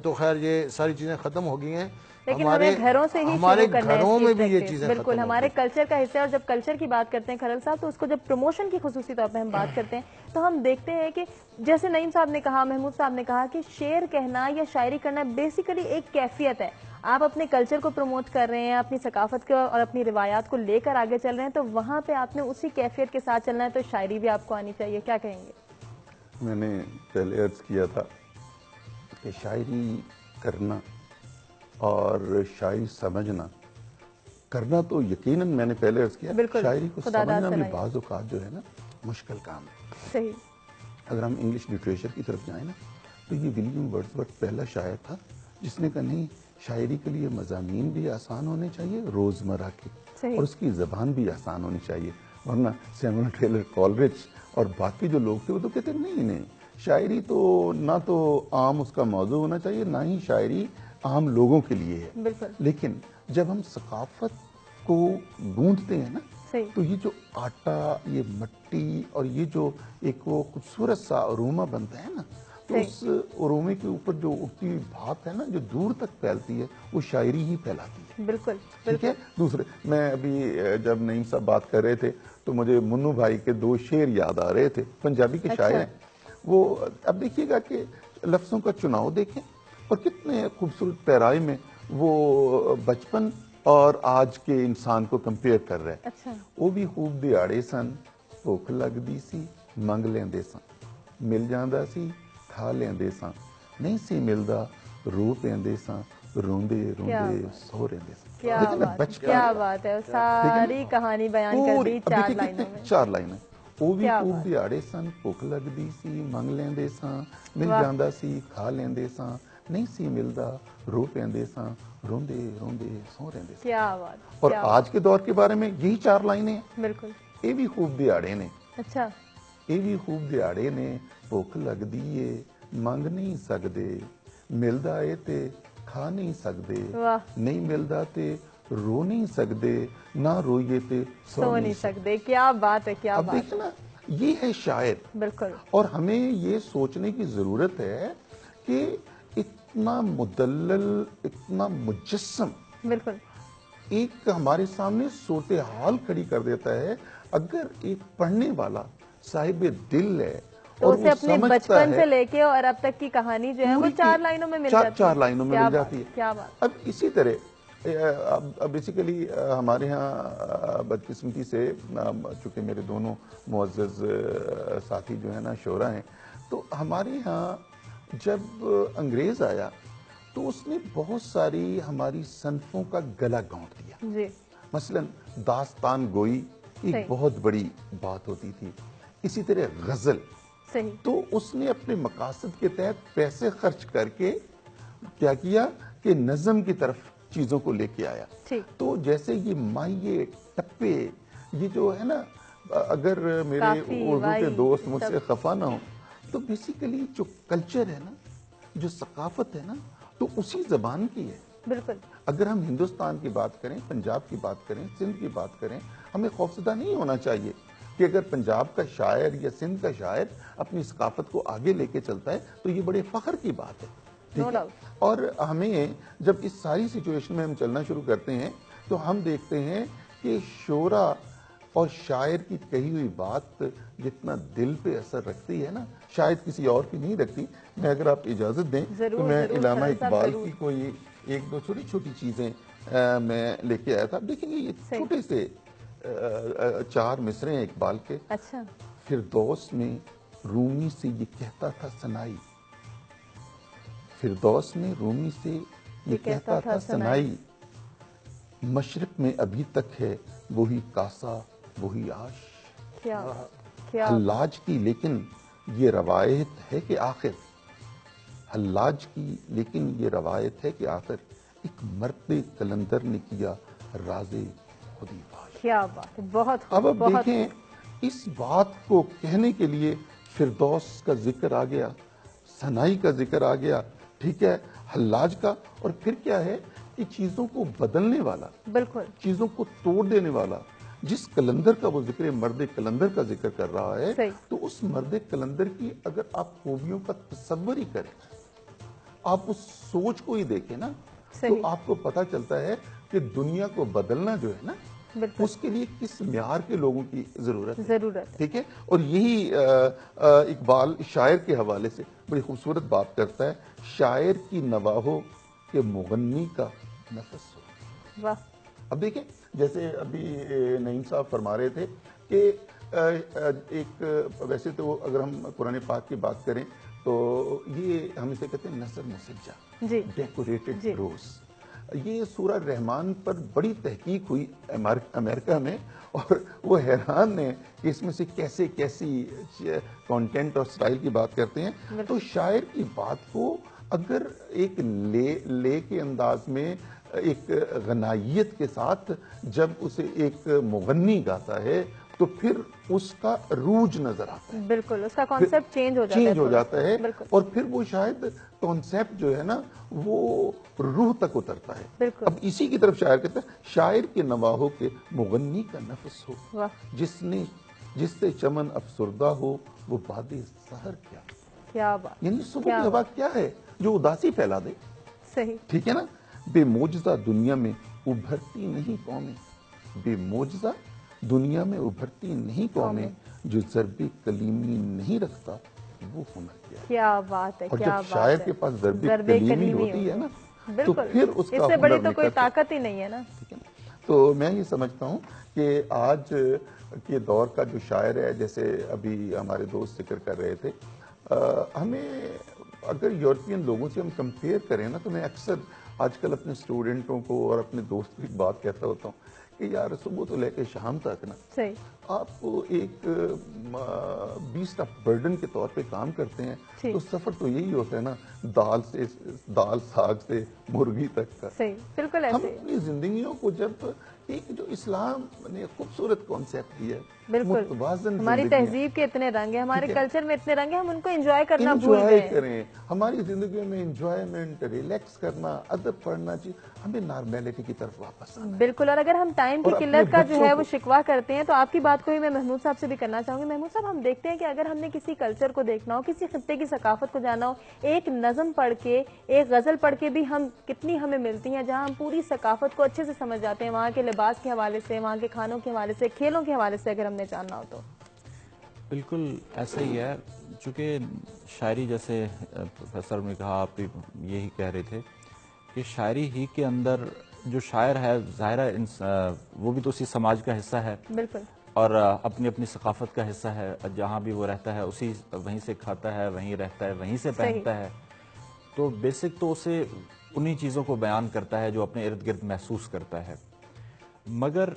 Speaker 4: تو خیر یہ ساری چیزیں ختم ہو گئی ہیں،
Speaker 2: لیکن ہمیں گھروں سے ہی
Speaker 4: ہمارے گھروں میں بھی یہ چیزیں
Speaker 2: بالکل ہمارے کلچر کا حصہ ہے. اور جب کلچر کی بات کرتے ہیں کھرل صاحب تو اس کو جب پروموشن کی خصوصی طور پہ ہم بات کرتے ہیں تو ہم دیکھتے ہیں کہ جیسے نعیم صاحب نے کہا، محمود صاحب نے کہا کہ شعر کہنا یا شاعری کرنا بیسیکلی ایک کیفیت ہے. آپ اپنے کلچر کو پروموٹ کر رہے ہیں، اپنی ثقافت کو اور اپنی روایات کو لے کر آگے چل رہے ہیں، تو وہاں پہ آپ نے اسی کیفیت کے ساتھ چلنا ہے، تو شاعری بھی آپ کو آنی چاہیے. کیا کہیں گے؟
Speaker 1: میں نے پہلے عرض کیا تھا کہ شاعری کرنا اور شاعری سمجھنا، کرنا تو یقیناً میں نے پہلے عرض کیا، شاعری کو سمجھنا بھی بعض اوقات جو ہے نا مشکل کام ہے.
Speaker 2: صحیح.
Speaker 1: اگر ہم انگلش لٹریچر کی طرف جائیں نا تو یہ ولیم ورڈزورتھ پہلا شاعر تھا جس نے کہا نہیں، شاعری کے لیے مضامین بھی آسان ہونے چاہیے روزمرہ کے، اور اس کی زبان بھی آسان ہونی چاہیے. ورنہ سیموئل ٹیلر کولرچ اور باقی جو لوگ تھے وہ تو کہتے نہیں، شاعری تو نہ تو عام اس کا موضوع ہونا چاہیے، نہ ہی شاعری عام لوگوں کے لیے ہے. لیکن جب ہم ثقافت کو گونتتے ہیں نا تو یہ جو آٹا، یہ مٹی اور یہ جو ایک وہ خوبصورت سا اروما بنتا ہے نا، تو اس عرومے کے اوپر جو اٹھتی ہوئی بات ہے نا جو دور تک پھیلتی ہے وہ شاعری ہی پھیلاتی ہے.
Speaker 2: بالکل
Speaker 1: ٹھیک ہے. دوسرے میں ابھی جب نعیم صاحب بات کر رہے تھے تو مجھے منو بھائی کے 2 شعر یاد آ رہے تھے, پنجابی کے شاعر ہیں وہ. اب دیکھیے گا کہ لفظوں کا چناؤ دیکھیں اور کتنے خوبصورت پیرائے میں وہ بچپن اور آج کے انسان کو کمپیئر کر رہے ہیں. وہ بھی خوب دیہڑے سن, بھوک لگدی سی منگ لیندے سن, مل جاندا سی کھا لیندے سن, نہیں سی ملدا رو پیندے سن, روندے روندے سو رہندے سن.
Speaker 2: کیا بات ہے, ساری کہانی بیان کر دی 4 لائنوں میں.
Speaker 1: 4 لائنیں. وہ بھی خوب دیہڑے سن, بھوک لگدی سی منگ لیندے سن, مل جاندا سی کھا لیندے سن, نہیں سی ملدا رو پیندے سن, روندے روندے سو رہندے سن.
Speaker 2: کیا بات.
Speaker 1: اور آج کے دور کے بارے میں یہی 4 لائنیں ہیں.
Speaker 2: بالکل.
Speaker 1: یہ بھی خوب دیہڑے نے,
Speaker 2: اچھا
Speaker 1: یہ بھی خوب دیہڑے نے, بھوک لگدی ہے منگ نہیں سکدے, ملدا اے تے کھا نہیں سکدے, نہیں ملدا تے رو نہیں سکدے, نہ روئیے تے
Speaker 2: سو نہیں سکدے. کیا بات ہے, کیا بات.
Speaker 1: اب دیکھنا یہ ہے شاعر.
Speaker 2: بالکل.
Speaker 1: اور ہمیں یہ سوچنے کی ضرورت ہے کہ اتنا مدلل, اتنا مجسم
Speaker 2: بالکل
Speaker 1: ایک ہمارے سامنے صورتحال کھڑی کر دیتا ہے. اگر ایک پڑھنے والا صاحب دل ہے
Speaker 2: تو اسے اپنے بچپن سے لے کے اور اب تک کی کہانی جو ہے وہ 4 لائنوں میں مل جاتی ہے.
Speaker 1: 4 لائنوں میں مل جاتی ہے.
Speaker 2: کیا بات.
Speaker 1: اب اسی طرح بیسیکلی ہمارے ہاں بدقسمتی سے چونکہ میرے دونوں معزز ساتھی جو ہیں نا شعراء ہیں, تو ہمارے ہاں جب انگریز آیا تو اس نے بہت ساری ہماری صنفوں کا گلا گھونٹ دیا.
Speaker 2: جی.
Speaker 1: مثلا داستان گوئی ایک بہت بڑی بات ہوتی تھی, اسی طرح غزل.
Speaker 2: صحیح. تو
Speaker 1: اس نے اپنے مقاصد کے تحت پیسے خرچ کر کے کیا کیا کہ نظم کی طرف چیزوں کو لے کے آیا. تو جیسے یہ مائیے ٹپے یہ جو ہے نا, اگر میرے اردو کے دوست مجھ سے خفا نہ ہوں تو بیسیکلی جو کلچر ہے نا, جو ثقافت ہے نا, تو اسی زبان کی ہے.
Speaker 2: بالکل.
Speaker 1: اگر ہم ہندوستان کی بات کریں, پنجاب کی بات کریں, سندھ کی بات کریں, ہمیں خوفزدہ نہیں ہونا چاہیے کہ اگر پنجاب کا شاعر یا سندھ کا شاعر اپنی ثقافت کو آگے لے کے چلتا ہے تو یہ بڑے فخر کی بات ہے. ٹھیک ہے. اور ہمیں جب اس ساری سچویشن میں ہم چلنا شروع کرتے ہیں تو ہم دیکھتے ہیں کہ شعرا اور شاعر کی کہی ہوئی بات جتنا دل پہ اثر رکھتی ہے نا, شاید کسی اور کی نہیں رکھتی. میں اگر آپ اجازت دیں تو میں علامہ اقبال کی کوئی 1-2 چھوٹی چھوٹی چیزیں میں لے کے آیا تھا. دیکھیں گے یہ چھوٹے سے 4 مصرے ہیں اقبال کے.
Speaker 2: اچھا.
Speaker 1: فردوس میں رومی سے یہ کہتا تھا سنائی, فردوس میں رومی سے یہ کہتا تھا سنائی, مشرق میں ابھی تک ہے وہی کاسا وہی آش. حلاج کی لیکن یہ روایت ہے کہ آخر, حلاج کی لیکن یہ روایت ہے کہ آخر ایک مرد قلندر نے کیا راز خودی فاش.
Speaker 2: کیا بات ہے, بہت.
Speaker 1: اب دیکھیں اس بات کو کہنے کے لیے فردوس کا ذکر آ گیا, سنائی کا ذکر آ گیا, ٹھیک ہے, حلاج کا, اور پھر کیا ہے کہ چیزوں کو بدلنے والا,
Speaker 2: بالکل,
Speaker 1: چیزوں کو توڑ دینے والا. جس قلندر کا وہ ذکر مرد قلندر کا ذکر کر رہا ہے, تو اس مرد قلندر کی اگر آپ خوبیوں کا تصور ہی کریں, آپ اس سوچ کو ہی دیکھیں نا, تو آپ کو پتا چلتا ہے کہ دنیا کو بدلنا جو ہے نا, اس کے لیے کس معیار کے لوگوں کی ضرورت ہے. ٹھیک ہے. اور یہی اقبال شاعر کے حوالے سے بڑی خوبصورت بات کرتا ہے, شاعر کی نوا ہو کہ مغنی کا نفس ہو.
Speaker 2: واہ.
Speaker 1: اب دیکھیں جیسے ابھی نعیم صاحب فرما رہے تھے کہ ایک ویسے تو اگر ہم قرآن پاک کی بات کریں تو یہ ہم اسے کہتے ہیں نثر مسجہ, ڈیکوریٹڈ روز. یہ سورہ رحمان پر بڑی تحقیق ہوئی امریکہ میں, اور وہ حیران ہیں کہ اس میں سے کیسے کیسی کانٹینٹ اور سٹائل کی بات کرتے ہیں. تو شاعر کی بات کو اگر ایک لے کے انداز میں, ایک غنائیت کے ساتھ جب اسے ایک مغنی گاتا ہے تو پھر اس کا روج نظر آتا ہے.
Speaker 2: بالکل, اس کا کانسیپٹ چینج ہو جاتا
Speaker 1: ہے. اور پھر وہ شاید کانسیپٹ جو ہے نا وہ روح تک اترتا ہے. اب اسی کی طرف شاعر کہتا ہے, شاعر کے نوا ہو کہ مغنی کا نفس ہو, جس سے چمن افسردہ ہو وہ باد سحر کیا.
Speaker 2: کیا بات،
Speaker 1: یعنی صبح کی ہوا کیا ہے جو اداسی پھیلا دے.
Speaker 2: صحیح.
Speaker 1: ٹھیک ہے نا. بے معجزہ دنیا میں ابھرتی نہیں قومیں, بے معجزہ دنیا میں ابھرتی نہیں قومیں, جو ضرب کلیمی نہیں رکھتا وہ ہنر کیا ہے.
Speaker 2: کیا بات ہے,
Speaker 1: اور
Speaker 2: کیا
Speaker 1: جب شاعر کے پاس ضرب کلیمی ہوتی ہے نا تو پھر اس کا
Speaker 2: اس سے بڑی تو کوئی طاقت ہی نہیں ہے نا.
Speaker 1: تو میں یہ سمجھتا ہوں کہ آج کے دور کا جو شاعر ہے, جیسے ابھی ہمارے دوست ذکر کر رہے تھے, ہمیں اگر یورپین لوگوں سے ہم کمپیئر کریں نا, تو میں اکثر آج کل اپنے اسٹوڈنٹوں کو اور اپنے دوست کو ایک بات کہتا ہوتا ہوں کہ یار صبح تو لے کے شام تک نا آپ کو ایک بیسٹ آف برڈن کے طور پہ کام کرتے ہیں, تو سفر تو یہی ہوتا ہے نا, دال ساگ سے مرغی تک کا.
Speaker 2: بالکل
Speaker 1: ہم اپنی زندگیوں کو جب ایک جو اسلام نے خوبصورت کانسیپٹ دیا ہے,
Speaker 2: بالکل ہماری تہذیب کے اتنے رنگ ہیں, ہمارے کلچر میں اتنے رنگ ہیں, ہم ان کو انجوائے کرنا بھول گئے ہیں.
Speaker 1: کریں ہماری زندگیوں میں انجوائمنٹ, ریلیکس کرنا, ادب پڑھنا چاہیے, ہمیں نارمیلٹی کی طرف واپس آنا.
Speaker 2: بالکل. اور اگر ہم ٹائم کی قلت کا جو ہے وہ شکوا کرتے ہیں, تو آپ کی بات کو ہی میں محمود صاحب سے بھی کرنا چاہوں گی. محمود صاحب, ہم دیکھتے ہیں کہ اگر ہم نے کسی کلچر کو دیکھنا ہو, کسی خطے کی ثقافت کو جانا ہو, ایک نظم پڑھ کے, ایک غزل پڑھ کے بھی کتنی ہمیں ملتی ہیں جہاں ہم پوری ثقافت کو اچھے سے سمجھ جاتے ہیں, وہاں کے لباس کے حوالے سے, وہاں کے کھانوں کے حوالے سے, کھیلوں کے حوالے سے اگر ہم نے جاننا ہو تو.
Speaker 3: بالکل ایسا ہی ہے. چونکہ شاعری, جیسے پروفیسر نے کہا, آپ بھی یہی کہہ رہے تھے کہ شاعری ہی کے اندر جو شاعر ہے, ظاہر ہے وہ بھی تو اسی سماج کا حصہ ہے.
Speaker 2: بالکل.
Speaker 3: اور اپنی اپنی ثقافت کا حصہ ہے, جہاں بھی وہ رہتا ہے وہیں سے کھاتا ہے, وہیں رہتا ہے, وہیں سے پہنتا ہے. تو بیسک تو اسے انہی چیزوں کو بیان کرتا ہے جو اپنے ارد گرد محسوس کرتا ہے. مگر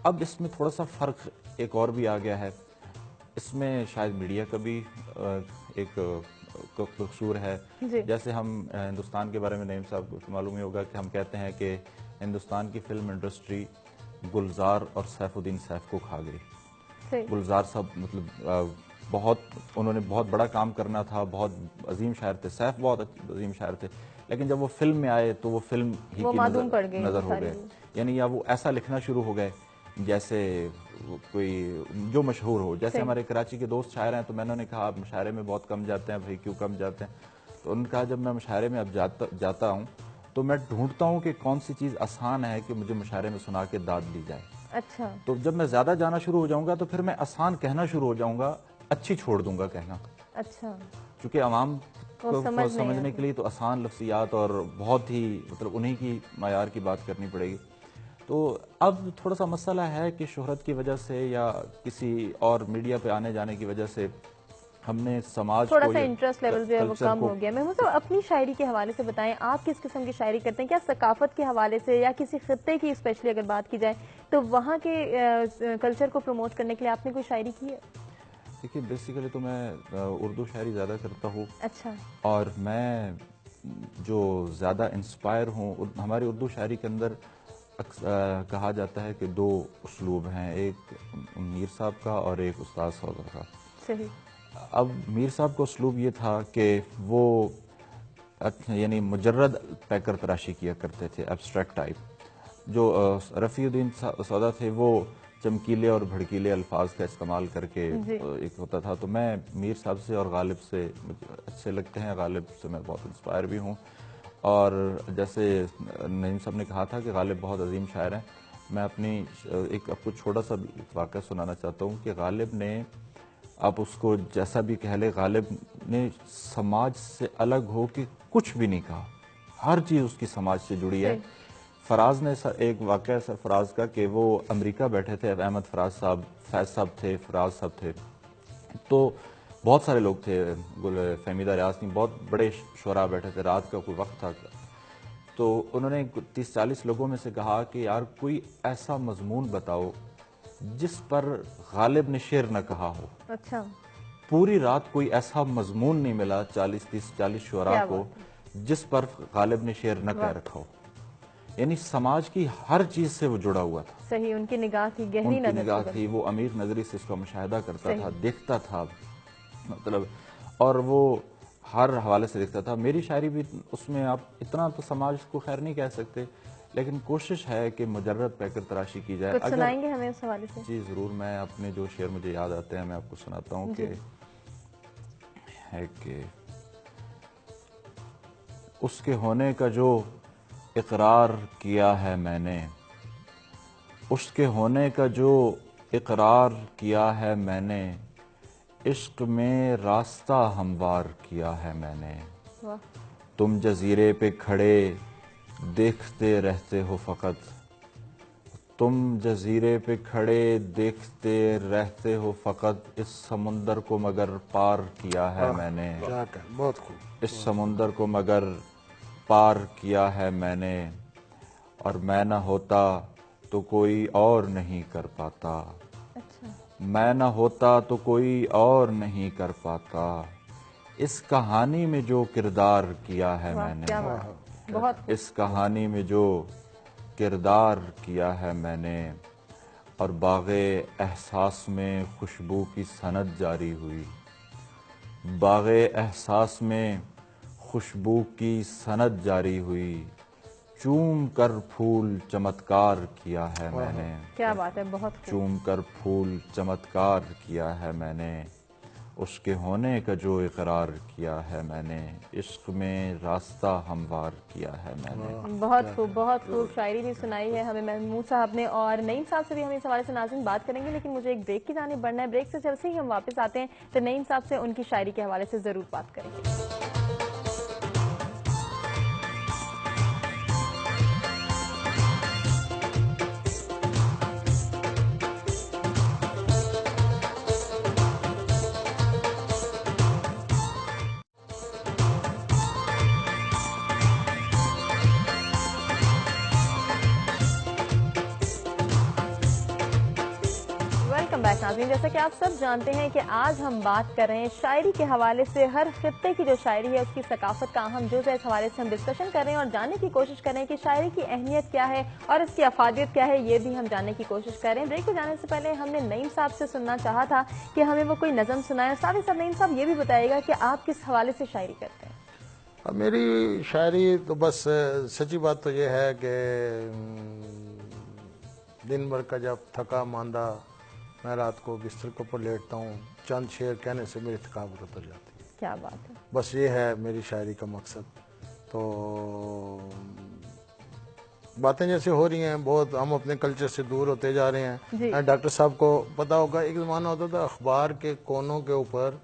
Speaker 3: اب اس میں تھوڑا سا فرق ایک اور بھی آ گیا ہے. اس میں شاید میڈیا کا بھی ایک قصور ہے. جیسے ہم ہندوستان کے بارے میں نعیم صاحب کو معلوم ہی ہوگا کہ ہم کہتے ہیں کہ ہندوستان کی فلم انڈسٹری گلزار اور سیف الدین سیف کو کھا گئی. گلزار صاحب مطلب انہوں نے بہت بڑا کام کرنا تھا, بہت عظیم شاعر تھے. سیف بہت عظیم شاعر تھے, لیکن جب وہ فلم میں آئے تو وہ فلم ہی کی نظر ہو گئے. یعنی یا وہ ایسا لکھنا شروع ہو گئے جیسے کوئی جو مشہور ہو. جیسے ہمارے کراچی کے دوست شاعر ہیں, تو میں نے کہا آپ مشاعرے میں بہت کم جاتے ہیں, بھائی کیوں کم جاتے ہیں؟ تو انہوں نے کہا جب میں مشاعرے میں اب جاتا ہوں تو میں ڈھونڈتا ہوں کہ کون سی چیز آسان ہے کہ مجھے مشاعرے میں سنا کے داد دی جائے.
Speaker 2: اچھا.
Speaker 3: تو جب میں زیادہ جانا شروع ہو جاؤں گا تو پھر میں آسان کہنا شروع ہو جاؤں گا, اچھی چھوڑ دوں گا کہنا.
Speaker 2: اچھا.
Speaker 3: چونکہ عوام کو سمجھنے کے لیے تو آسان لفظیات اور بہت ہی مطلب انہی کی معیار کی بات کرنی پڑے گی. تو اب تھوڑا سا مسئلہ ہے کہ شہرت کی وجہ سے یا کسی اور میڈیا پہ آنے جانے کی وجہ سے ہم نے سماج
Speaker 2: تھوڑا سا انٹرسٹ لیول جو ہے وہ کم ہو گیا. محمود صاحب, اپنی شاعری کے حوالے سے بتائیں, آپ کس قسم کی شاعری کرتے ہیں؟ کیا ثقافت کے حوالے سے یا کسی خطے کی اسپیشلی اگر بات کی جائے تو وہاں کے کلچر کو پروموٹ کرنے کے لیے آپ نے کوئی شاعری کی ہے؟
Speaker 3: دیکھیے بیسیکلی تو میں اردو شاعری زیادہ کرتا ہوں.
Speaker 2: اچھا. اور
Speaker 3: میں جو زیادہ انسپائر ہوں, ہماری اردو شاعری کے اندر کہا جاتا ہے کہ دو اسلوب ہیں, ایک میر صاحب کا اور ایک استاد سودر کا.
Speaker 2: صحیح. اب
Speaker 3: میر صاحب کا اسلوب یہ تھا کہ وہ یعنی مجرد پیکر تراشی کیا کرتے تھے, ایبسٹریکٹ ٹائپ. جو رفیع الدین سودا تھے وہ چمکیلے اور بھڑکیلے الفاظ کا استعمال کر کے ایک ہوتا تھا. تو میں میر صاحب سے اور غالب سے اچھے لگتے ہیں, غالب سے میں بہت انسپائر بھی ہوں. اور جیسے نعیم صاحب نے کہا تھا کہ غالب بہت عظیم شاعر ہیں, میں اپنی ایک آپ کو چھوٹا سا واقعہ سنانا چاہتا ہوں کہ غالب نے, آپ اس کو جیسا بھی کہہ لے, غالب نے سماج سے الگ ہو کے کچھ بھی نہیں کہا, ہر چیز اس کی سماج سے جڑی ہے. فراز نے ایک واقعہ ہے فراز کا کہ وہ امریکہ بیٹھے تھے, احمد فراز صاحب, فیض صاحب تھے, فراز صاحب تھے, تو بہت سارے لوگ تھے, فہمیدہ ریاض, بہت بڑے شعراء بیٹھے تھے, رات کا کوئی وقت تھا. تو انہوں نے 30-40 لوگوں میں سے کہا کہ یار کوئی ایسا مضمون بتاؤ جس پر غالب نے شعر نہ کہا ہو.
Speaker 2: اچھا.
Speaker 3: پوری رات کوئی ایسا مضمون نہیں ملا 40 شعراء کو جس پر غالب نے شعر نہ کہہ رکھا ہو. یعنی سماج کی ہر چیز سے وہ جڑا ہوا تھا.
Speaker 2: صحیح. ان کی نگاہ تھی, گہری
Speaker 3: نگاہ تھی, وہ امیر نظری سے اس کا مشاہدہ کرتا تھا, دیکھتا تھا مطلب, اور وہ ہر حوالے سے دیکھتا تھا. میری شاعری بھی اس میں آپ اتنا تو سماج کو خیر نہیں کہہ سکتے, لیکن کوشش ہے کہ مجرد پیکر تراشی کی جائے.
Speaker 2: کچھ سنائیں گے ہمیں اس حوالے سے؟
Speaker 3: جی ضرور, میں اپنے جو شعر مجھے یاد آتے ہیں میں آپ کو سناتا ہوں کہ ہے کہ اس کے ہونے کا جو اقرار کیا ہے میں نے، اس کے ہونے کا جو اقرار کیا ہے میں نے، عشق میں راستہ ہموار کیا ہے میں نے۔ تم جزیرے پہ کھڑے دیکھتے رہتے ہو فقط، تم جزیرے پہ کھڑے دیکھتے رہتے ہو فقط، اس سمندر کو مگر پار کیا ہے میں نے،
Speaker 4: بہت خوب،
Speaker 3: اس سمندر کو مگر پار کیا ہے میں نے، اور میں نہ ہوتا تو کوئی اور نہیں کر پاتا، میں نہ ہوتا تو کوئی اور نہیں کر پاتا، اس کہانی میں جو کردار کیا ہے میں نے، اس کہانی میں جو کردار کیا ہے میں نے، اور باغ احساس میں خوشبو کی سند جاری ہوئی، باغ احساس میں خوشبو کی سند جاری ہوئی، چوم کر پھول چمتکار کیا ہے میں نے،
Speaker 2: کیا بات ہے، بہت
Speaker 3: چوم کر پھول چمتکار کیا ہے میں نے، اس کے ہونے کا جو اقرار کیا ہے میں نے، عشق میں راستہ ہموار کیا ہے میں نے۔
Speaker 2: بہت خوب شاعری بھی سنائی ہے ہمیں محمود صاحب نے، اور نعیم صاحب سے بھی ہم اس حوالے سے ناظرین بات کریں گے، لیکن مجھے ایک بریک کی جانب بڑھنا ہے۔ بریک سے جلد سے ہی ہم واپس آتے ہیں تو نعیم صاحب سے ان کی شاعری کے حوالے سے ضرور بات کریں گے۔ ویلکم بیک ناظرین، جیسا کہ آپ سب جانتے ہیں کہ آج ہم بات کر رہے ہیں شاعری کے حوالے سے، ہر خطے کی جو شاعری ہے اس کی ثقافت کا اہم جز ہے، اس حوالے سے ہم ڈسکشن کر رہے ہیں اور جاننے کی کوشش کر رہے ہیں کہ شاعری کی اہمیت کیا ہے اور اس کی افادیت کیا ہے، یہ بھی ہم جاننے کی کوشش کر رہے ہیں۔ بریک پہ جانے سے پہلے ہم نے نعیم صاحب سے سننا چاہا تھا کہ ہمیں وہ کوئی نظم سنائے، ساتھ ہی ساتھ نعیم صاحب یہ بھی بتائیے گا کہ آپ کس حوالے سے شاعری کرتے ہیں؟
Speaker 4: میری شاعری تو بس سچی بات تو یہ ہے کہ دن بھر کا جب تھکا ماندہ میں رات کو بستر کے اوپر لیٹتا ہوں، چند شعر کہنے سے میری تھکاوٹ اتر جاتی ہے۔
Speaker 2: کیا بات ہے،
Speaker 4: بس یہ ہے میری شاعری کا مقصد۔ تو باتیں جیسے ہو رہی ہیں، بہت ہم اپنے کلچر سے دور ہوتے جا رہے ہیں۔ ڈاکٹر صاحب کو پتا ہوگا ایک زمانہ ہوتا تھا اخبار کے کونوں کے اوپر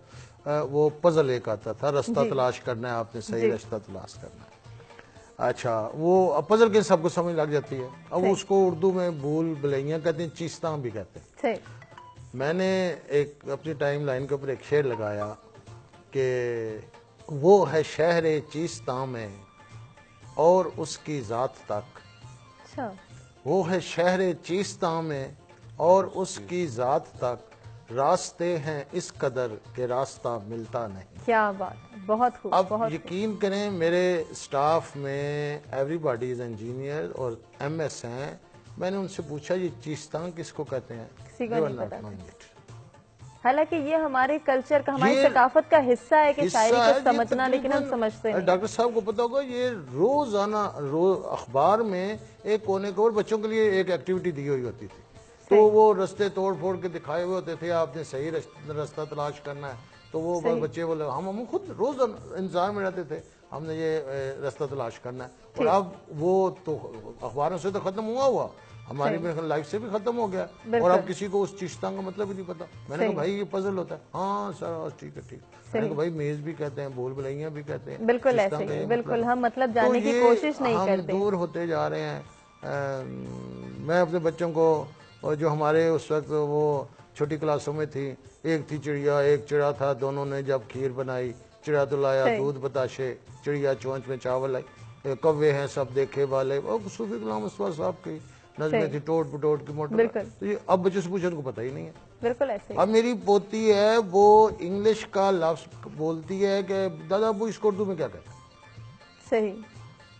Speaker 4: وہ پزل ایک آتا تھا، رستہ تلاش کرنا ہے آپ نے، صحیح رستہ تلاش کرنا ہے۔ اچھا، وہ پزل کے سب کو سمجھ لگ جاتی ہے، اب اس کو اردو میں بھول بھلیاں کہتے ہیں، چیستاں بھی کہتے ہیں۔ میں نے ایک اپنی ٹائم لائن کے اوپر ایک شعر لگایا کہ وہ ہے شہر چیستاں میں اور اس کی ذات تک، وہ ہے شہر چیستاں میں اور اس کی ذات تک، راستے ہیں اس قدر کہ راستہ ملتا نہیں۔
Speaker 2: کیا بات ہے، بہت خوب۔
Speaker 4: اب یقین کریں میرے سٹاف میں ایوری باڈی از انجینئر اور ایم ایس ہیں، میں نے ان سے پوچھا یہ چیستاں کس کو کہتے ہیں؟
Speaker 2: کسی کو نہیں پتا، حالانکہ یہ ہمارے کلچر کا، ہماری ثقافت کا حصہ ہے کہ شاعری کو سمجھنا، لیکن ہم سمجھتے نہیں۔
Speaker 4: ڈاکٹر صاحب کو پتا ہوگا یہ روزانہ اخبار میں ایک کونے کے اوپر بچوں کے لیے ایک ایکٹیویٹی دی ہوئی ہوتی تھی، تو وہ رستے توڑ پھوڑ کے دکھائے ہوئے ہوتے تھے، آپ نے صحیح رستہ تلاش کرنا ہے، تو وہ بچے بولے ہم خود روز انتظار میں رہتے تھے، ہم نے یہ رستہ تلاش کرنا ہے۔ اور اب وہ تو اخباروں سے تو ختم ہوا، ہماری لائف سے بھی ختم ہو گیا، اور اب کسی کو اس چیستاں کا مطلب ہی نہیں پتا۔ میں نے کہا بھائی یہ پزل ہوتا ہے، ہاں سر ٹھیک ہے ٹھیک، میں نے کہا بھائی میز بھی کہتے ہیں، بھول بھلیاں بھی کہتے ہیں،
Speaker 2: بالکل ایسے ہی، بالکل ہم مطلب جاننے کی کوشش نہیں کرتے،
Speaker 4: ہم دور ہوتے جا رہے ہیں۔ میں اپنے بچوں کو، جو ہمارے اس وقت وہ چھوٹی کلاسوں میں تھی، ایک تھی چڑیا ایک چڑا تھا، دونوں نے جب کھیر بنائی، چڑیا تو لایا دودھ بتاشے، چڑیا چونچ میں چاول لائی، کوے ہیں سب دیکھے والے، صوفی غلام اسفار صاحب کی نظمیں تھی، ٹوٹ پٹوٹ کی موٹر، تو یہ اب بچوں سے پوچھو ان کو پتہ ہی نہیں ہے۔
Speaker 2: بالکل ایسے ہی۔
Speaker 4: اب میری پوتی ہے وہ انگلش کا لفظ بولتی ہے کہ دادا ابو اس کو اردو میں کیا کہتے ہیں؟
Speaker 2: صحیح۔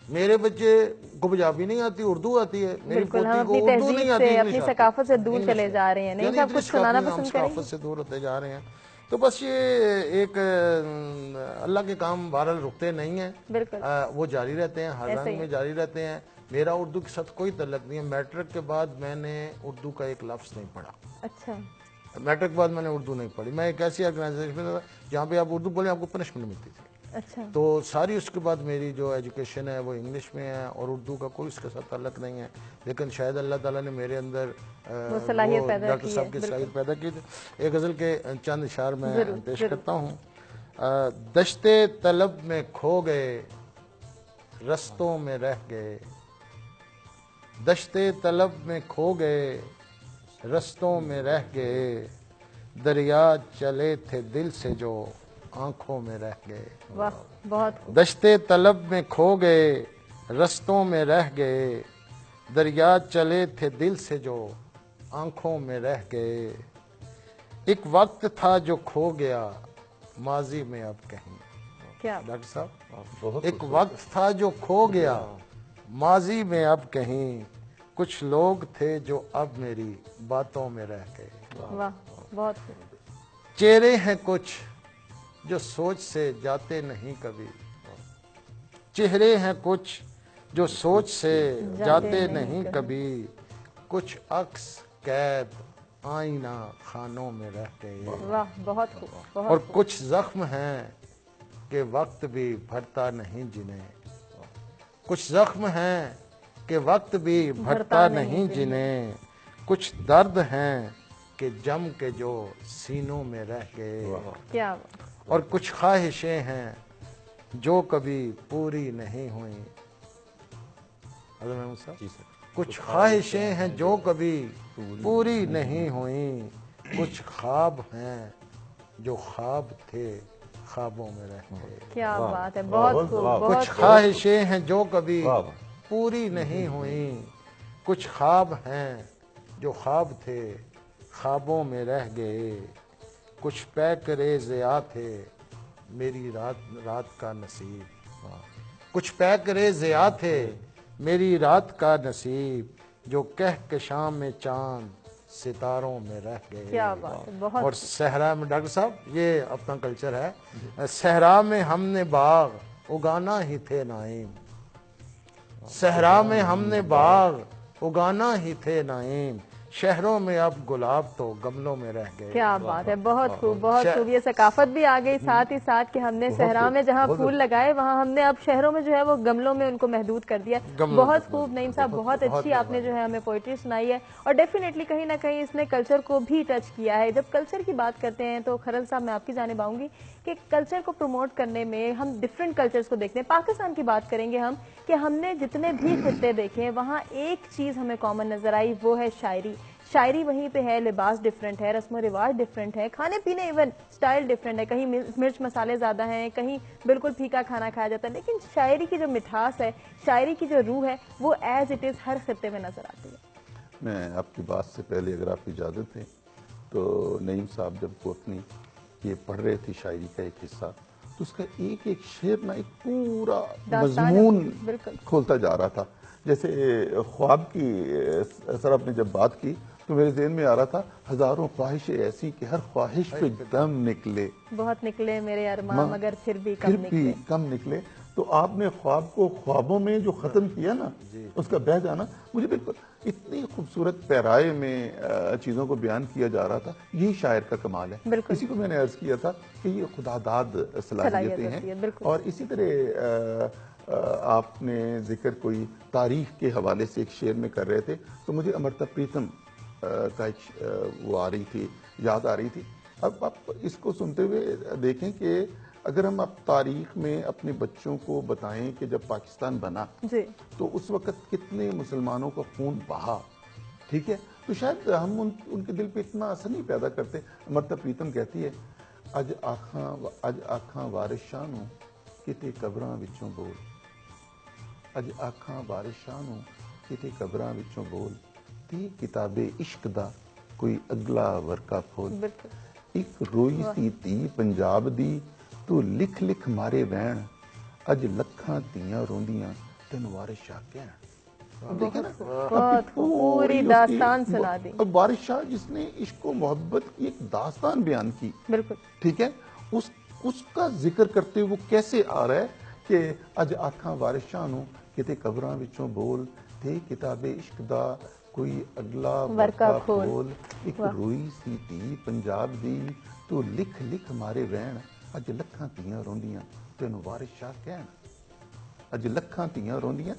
Speaker 4: میرے بچے کو پنجابی نہیں آتی، اردو آتی ہے، میری پوتی کو اردو نہیں آتی،
Speaker 2: اپنی ثقافت سے دور چلے جا رہے ہیں، نہیں سب کچھ سنانا پسند کریں گے،
Speaker 4: ثقافت سے دور ہوتے جا رہے ہیں۔ تو بس یہ ایک اللہ کے کام بہرحال رکتے نہیں ہیں، وہ جاری رہتے ہیں، ہر رنگ میں جاری رہتے ہیں۔ میرا اردو کے ساتھ کوئی تعلق نہیں ہے، میٹرک کے بعد میں نے اردو کا ایک لفظ نہیں پڑھا۔
Speaker 2: اچھا،
Speaker 4: میٹرک کے بعد میں نے اردو نہیں پڑھی. میں ایک ایسی آرگنائزیشن میں تھا جہاں پہ آپ اردو بولیں آپ کو پنشمنٹ ملتی تھی.
Speaker 2: اچھا. تو
Speaker 4: ساری اس کے بعد میری جو ایجوکیشن ہے وہ انگلش میں ہے اور اردو کا کوئی اس کے ساتھ تعلق نہیں ہے. لیکن شاید اللہ تعالیٰ نے میرے اندر ڈاکٹر صاحب کی صلاحیت پیدا کی. ایک غزل کے چند اشعار میں پیش کرتا ہوں. دشتے طلب میں کھو گئے رستوں میں رہ گئے, دشتے طلب میں کھو گئے رستوں میں رہ گئے, دریا چلے تھے دل سے جو آنکھوں میں رہ گئے.
Speaker 2: واہ بہت.
Speaker 4: دشتے طلب میں کھو گئے رستوں میں رہ گئے, دریا چلے تھے دل سے جو آنکھوں میں رہ گئے. ایک وقت تھا جو کھو گیا ماضی میں اب کہیں.
Speaker 2: کیا
Speaker 4: ڈاکٹر صاحب, ایک وقت تھا جو کھو گیا ماضی میں اب کہیں, کچھ لوگ تھے جو اب میری باتوں میں رہ گئے.
Speaker 2: واہ بہت.
Speaker 4: چہرے ہیں کچھ جو سوچ سے جاتے نہیں کبھی, چہرے ہیں کچھ جو سوچ سے جاتے نہیں کبھی, کچھ عکس قید آئینہ خانوں میں رہ گئے.
Speaker 2: واہ بہت.
Speaker 4: اور کچھ زخم ہیں کہ وقت بھی بھرتا نہیں جنہیں, کچھ زخم ہیں کہ وقت بھی بھرتا نہیں جنہیں, کچھ درد ہیں کہ جم کے جو سینوں میں رہ گئے.
Speaker 2: کیا.
Speaker 4: اور کچھ خواہشیں ہیں جو کبھی پوری نہیں ہوئیں. کچھ خواہشیں ہیں جو کبھی پوری نہیں ہوئیں, کچھ خواب ہیں جو خواب تھے خوابوں میں رہ گئے.
Speaker 2: کیا بات ہے, بہت خوب.
Speaker 4: کچھ خواہشیں ہیں جو کبھی پوری نہیں ہوئیں, کچھ خواب ہیں جو خواب تھے خوابوں میں رہ گئے, کچھ پیکرے ضیاء تھے میری رات کا نصیب, کچھ پیکرے ضیاء تھے میری رات کا نصیب, جو کہکشاں میں چاند ستاروں میں رہ گئے.
Speaker 2: کیا بات ہے, بہت.
Speaker 4: اور صحرا میں ڈاکٹر صاحب یہ اپنا کلچر ہے, صحرا میں ہم نے باغ اگانا ہی تھے نعیم, صحرا میں ہم نے باغ اگانا ہی تھے نعیم, شہروں میں اب گلاب تو گملوں میں رہ گئے.
Speaker 2: کیا بات ہے, بہت خوب بہت خوب. یہ ثقافت بھی آ گئی ساتھ ہی ساتھ کہ ہم نے صحرا میں جہاں پھول لگائے وہاں ہم نے اب شہروں میں جو ہے وہ گملوں میں ان کو محدود کر دیا. بہت خوب نعیم صاحب, بہت اچھی آپ نے جو ہے ہمیں پوئٹری سنائی ہے, اور ڈیفینیٹلی کہیں نہ کہیں اس نے کلچر کو بھی ٹچ کیا ہے. جب کلچر کی بات کرتے ہیں تو کھرل صاحب میں آپ کی جانب آؤں گی کہ کلچر کو پروموٹ کرنے میں ہم ڈفرینٹ کلچرز کو دیکھتے ہیں. پاکستان کی بات کریں گے ہم کہ ہم نے جتنے بھی خطے دیکھے وہاں ایک چیز ہمیں کامن نظر آئی, وہ ہے شاعری. شاعری وہیں پہ ہے, لباس ڈفرینٹ ہے, رسم و رواج ڈفرینٹ ہے, کھانے پینے ایون سٹائل ڈفرینٹ ہے, کہیں مرچ مسالے زیادہ ہیں, کہیں بالکل پھیکا کھانا کھایا جاتا ہے, لیکن شاعری کی جو مٹھاس ہے, شاعری کی جو روح ہے, وہ ایز اٹ از ہر خطے میں نظر آتی ہے.
Speaker 1: میں آپ کی بات سے پہلے اگر آپ کی اجازت ہے تو نعیم صاحب جب وہ اپنی یہ پڑھ رہے تھے شاعری کا ایک حصہ, تو اس کا ایک ایک شعر نا ایک پورا مضمون کھولتا جا رہا تھا. جیسے خواب کی سر آپ نے جب بات کی تو میرے ذہن میں آ رہا تھا, ہزاروں خواہشیں ایسی کہ ہر خواہش پہ دم نکلے,
Speaker 2: بہت نکلے میرے ارمان مگر پھر بھی
Speaker 1: کم نکلے. تو آپ نے خواب کو خوابوں میں جو ختم کیا نا, اس کا بہ جانا مجھے بالکل اتنی خوبصورت پیرائے میں چیزوں کو بیان کیا جا رہا تھا. یہی شاعر کا کمال ہے. اسی کو میں نے عرض کیا تھا کہ یہ خدا داد صلاحیتیں ہیں. اور اسی طرح آپ نے ذکر کوئی تاریخ کے حوالے سے ایک شعر میں کر رہے تھے, تو مجھے امرتا پریتم کا ایک وہ آ رہی تھی, یاد آ رہی تھی. اب آپ اس کو سنتے ہوئے دیکھیں کہ اگر ہم اب تاریخ میں اپنے بچوں کو بتائیں کہ جب پاکستان بنا تو اس وقت کتنے مسلمانوں کا خون بہا, ٹھیک ہے, تو شاید ہم ان کے دل پہ اتنا اثر نہیں پیدا کرتے. امرتا پریتم کہتی ہے, اج آکھاں وارث شاہ نوں کتے قبراں وچوں بول, اج آکھاں وارث شاہ نوں کتے قبراں وچوں بول, تے کتاب عشق دا کوئی اگلا ورقہ کھول. ایک روئی سی تی پنجاب دی تو لکھ لکھ مارے وین, اج لکھاں تیاں روندیاں تین وارث شاہ کہن. دیکھیں نا
Speaker 2: پوری داستان سنا دی.
Speaker 1: اب وارث شاہ جس نے عشق و محبت کی ایک داستان بیان کی,
Speaker 2: بالکل
Speaker 1: ٹھیک ہے, اس کا ذکر کرتے وہ کیسے آ رہا ہے کہ اج آکھاں وارث شاہ نوں کتے قبراں وچوں بول, تے کتاب عشق دا کوئی اگلا ورکا کھول ایک روئی سی تھی پنجاب دی تو لکھ لکھ مارے وین اج لکھاں تیاں روندیاں تینوں وارث شاہ کہن اج لکھاں تیاں روندیاں.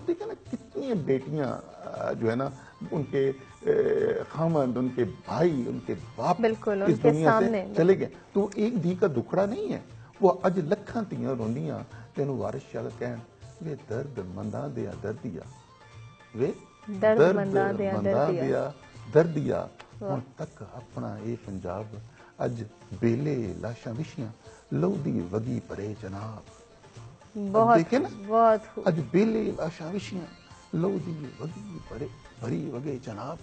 Speaker 1: دیکھیں نا کتنی بیٹیاں جو ہے نا ان کے خامند ان کے بھائی ان کے باپ اس دنیا سے چلے گئے تو ایک دھی کا دکھڑا نہیں ہے. وہ اج لکھاں تیاں روندیاں تینوں وارث شاہ کہن وے درد منداں دیا دردیا وے درد منداں دیا دردیا ہن تک اپنا اے پنجاب اج بیلے لاشاں وشیاں لو دی وگی پڑے جناب. دیکھیں نا اج بیلے لاشاں وشیاں لو دی وگی پڑے بھری وگے جناب.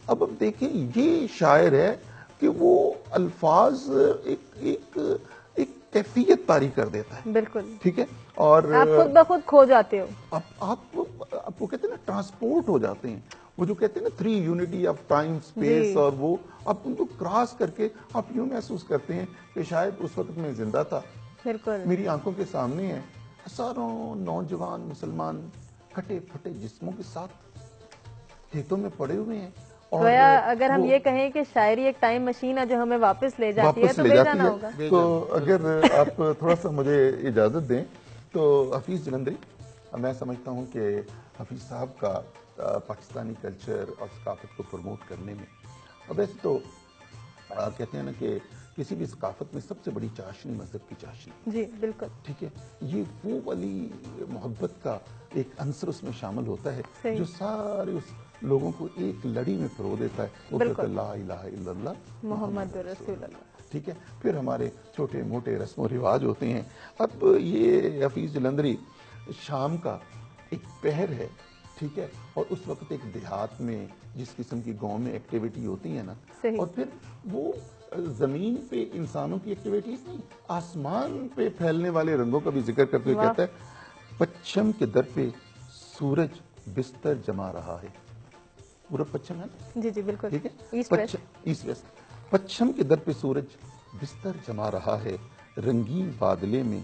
Speaker 1: اب دیکھیں یہ شاعر ہے کہ وہ الفاظ ایک کیفیت طاری کر دیتا ہے.
Speaker 2: بالکل
Speaker 1: ٹھیک ہے. اور
Speaker 2: آپ خود بخود کھو جاتے ہو.
Speaker 1: آپ وہ کہتے ہیں نا ٹرانسپورٹ ہو جاتے ہیں. وہ جو کہتے ہیں نا 3 یونٹی آف ٹائم اسپیس اور وہ آپ ان کو کراس کر کے آپ یوں محسوس کرتے ہیں کہ شاید اس وقت میں زندہ تھا.
Speaker 2: بالکل
Speaker 1: میری آنکھوں کے سامنے ہے ہزاروں نوجوان مسلمان کٹے پھٹے جسموں کے ساتھ کھیتوں میں پڑے ہوئے ہیں.
Speaker 2: گویا اگر ہم یہ کہیں کہ شاعری ایک ٹائم مشین ہے جو ہمیں واپس لے جاتی ہے تو بے جانا ہوگا.
Speaker 1: تو اگر آپ تھوڑا سا مجھے اجازت دیں تو حفیظ جلندری میں سمجھتا ہوں کہ حفیظ صاحب کا پاکستانی کلچر اور ثقافت کو پروموٹ کرنے میں اب ایسے تو کہتے ہیں نا کہ کسی بھی ثقافت میں سب سے بڑی چاشنی مذہب کی چاشنی.
Speaker 2: جی بالکل
Speaker 1: ٹھیک ہے. یہ وہ والی محبت کا ایک عنصر اس میں شامل ہوتا ہے جو سارے اس لوگوں کو ایک لڑی میں پرو دیتا ہے. وہ کہتا ہے لا الہ الا اللہ
Speaker 2: محمد رسول اللہ.
Speaker 1: ٹھیک ہے. پھر ہمارے چھوٹے موٹے رسم و رواج ہوتے ہیں. اب یہ حفیظ جلندری شام کا ایک پہر ہے. ٹھیک ہے. اور اس وقت ایک دیہات میں جس قسم کی گاؤں میں ایکٹیویٹی ہوتی ہے نا اور پھر وہ زمین پہ انسانوں کی ایکٹیویٹیز نہیں آسمان پہ پھیلنے والے رنگوں کا بھی ذکر کرتے ہوئے کہتا ہے پچھم کے در پہ سورج بستر جما رہا ہے. پورب پچھم ہے نا.
Speaker 2: جی جی بالکل.
Speaker 1: ٹھیک ہے. East west. پچھم کے در پہ سورج بستر جما رہا ہے رنگین بادلے میں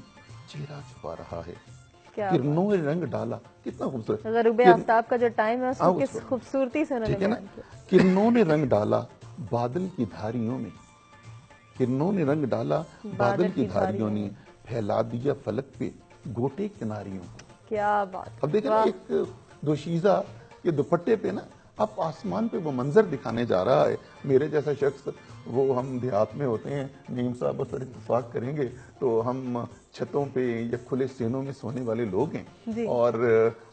Speaker 1: چہرہ چھپا رہا ہے کرنوں نے رنگ ڈالا. کتنا خوبصورت
Speaker 2: غروب آفتاب کا جو ٹائم ہے اس کو کس خوبصورتی سے انہوں نے بیان کیا.
Speaker 1: کرنوں نے رنگ ڈالا بادل کی دھاریوں میں کرنوں نے رنگ ڈالا بادل کی دھاریوں نے پھیلا دیا فلک پہ گوٹے کناریوں کو.
Speaker 2: کیا بات.
Speaker 1: اب دیکھیں ایک دوشیزہ کے دوپٹے پہ نا اب آسمان پہ وہ منظر دکھانے جا رہا ہے. میرے جیسا شخص وہ ہم دیہات میں ہوتے ہیں نعیم صاحب سر اتفاق کریں گے تو ہم چھتوں پہ یا کھلے سینوں میں سونے والے لوگ ہیں اور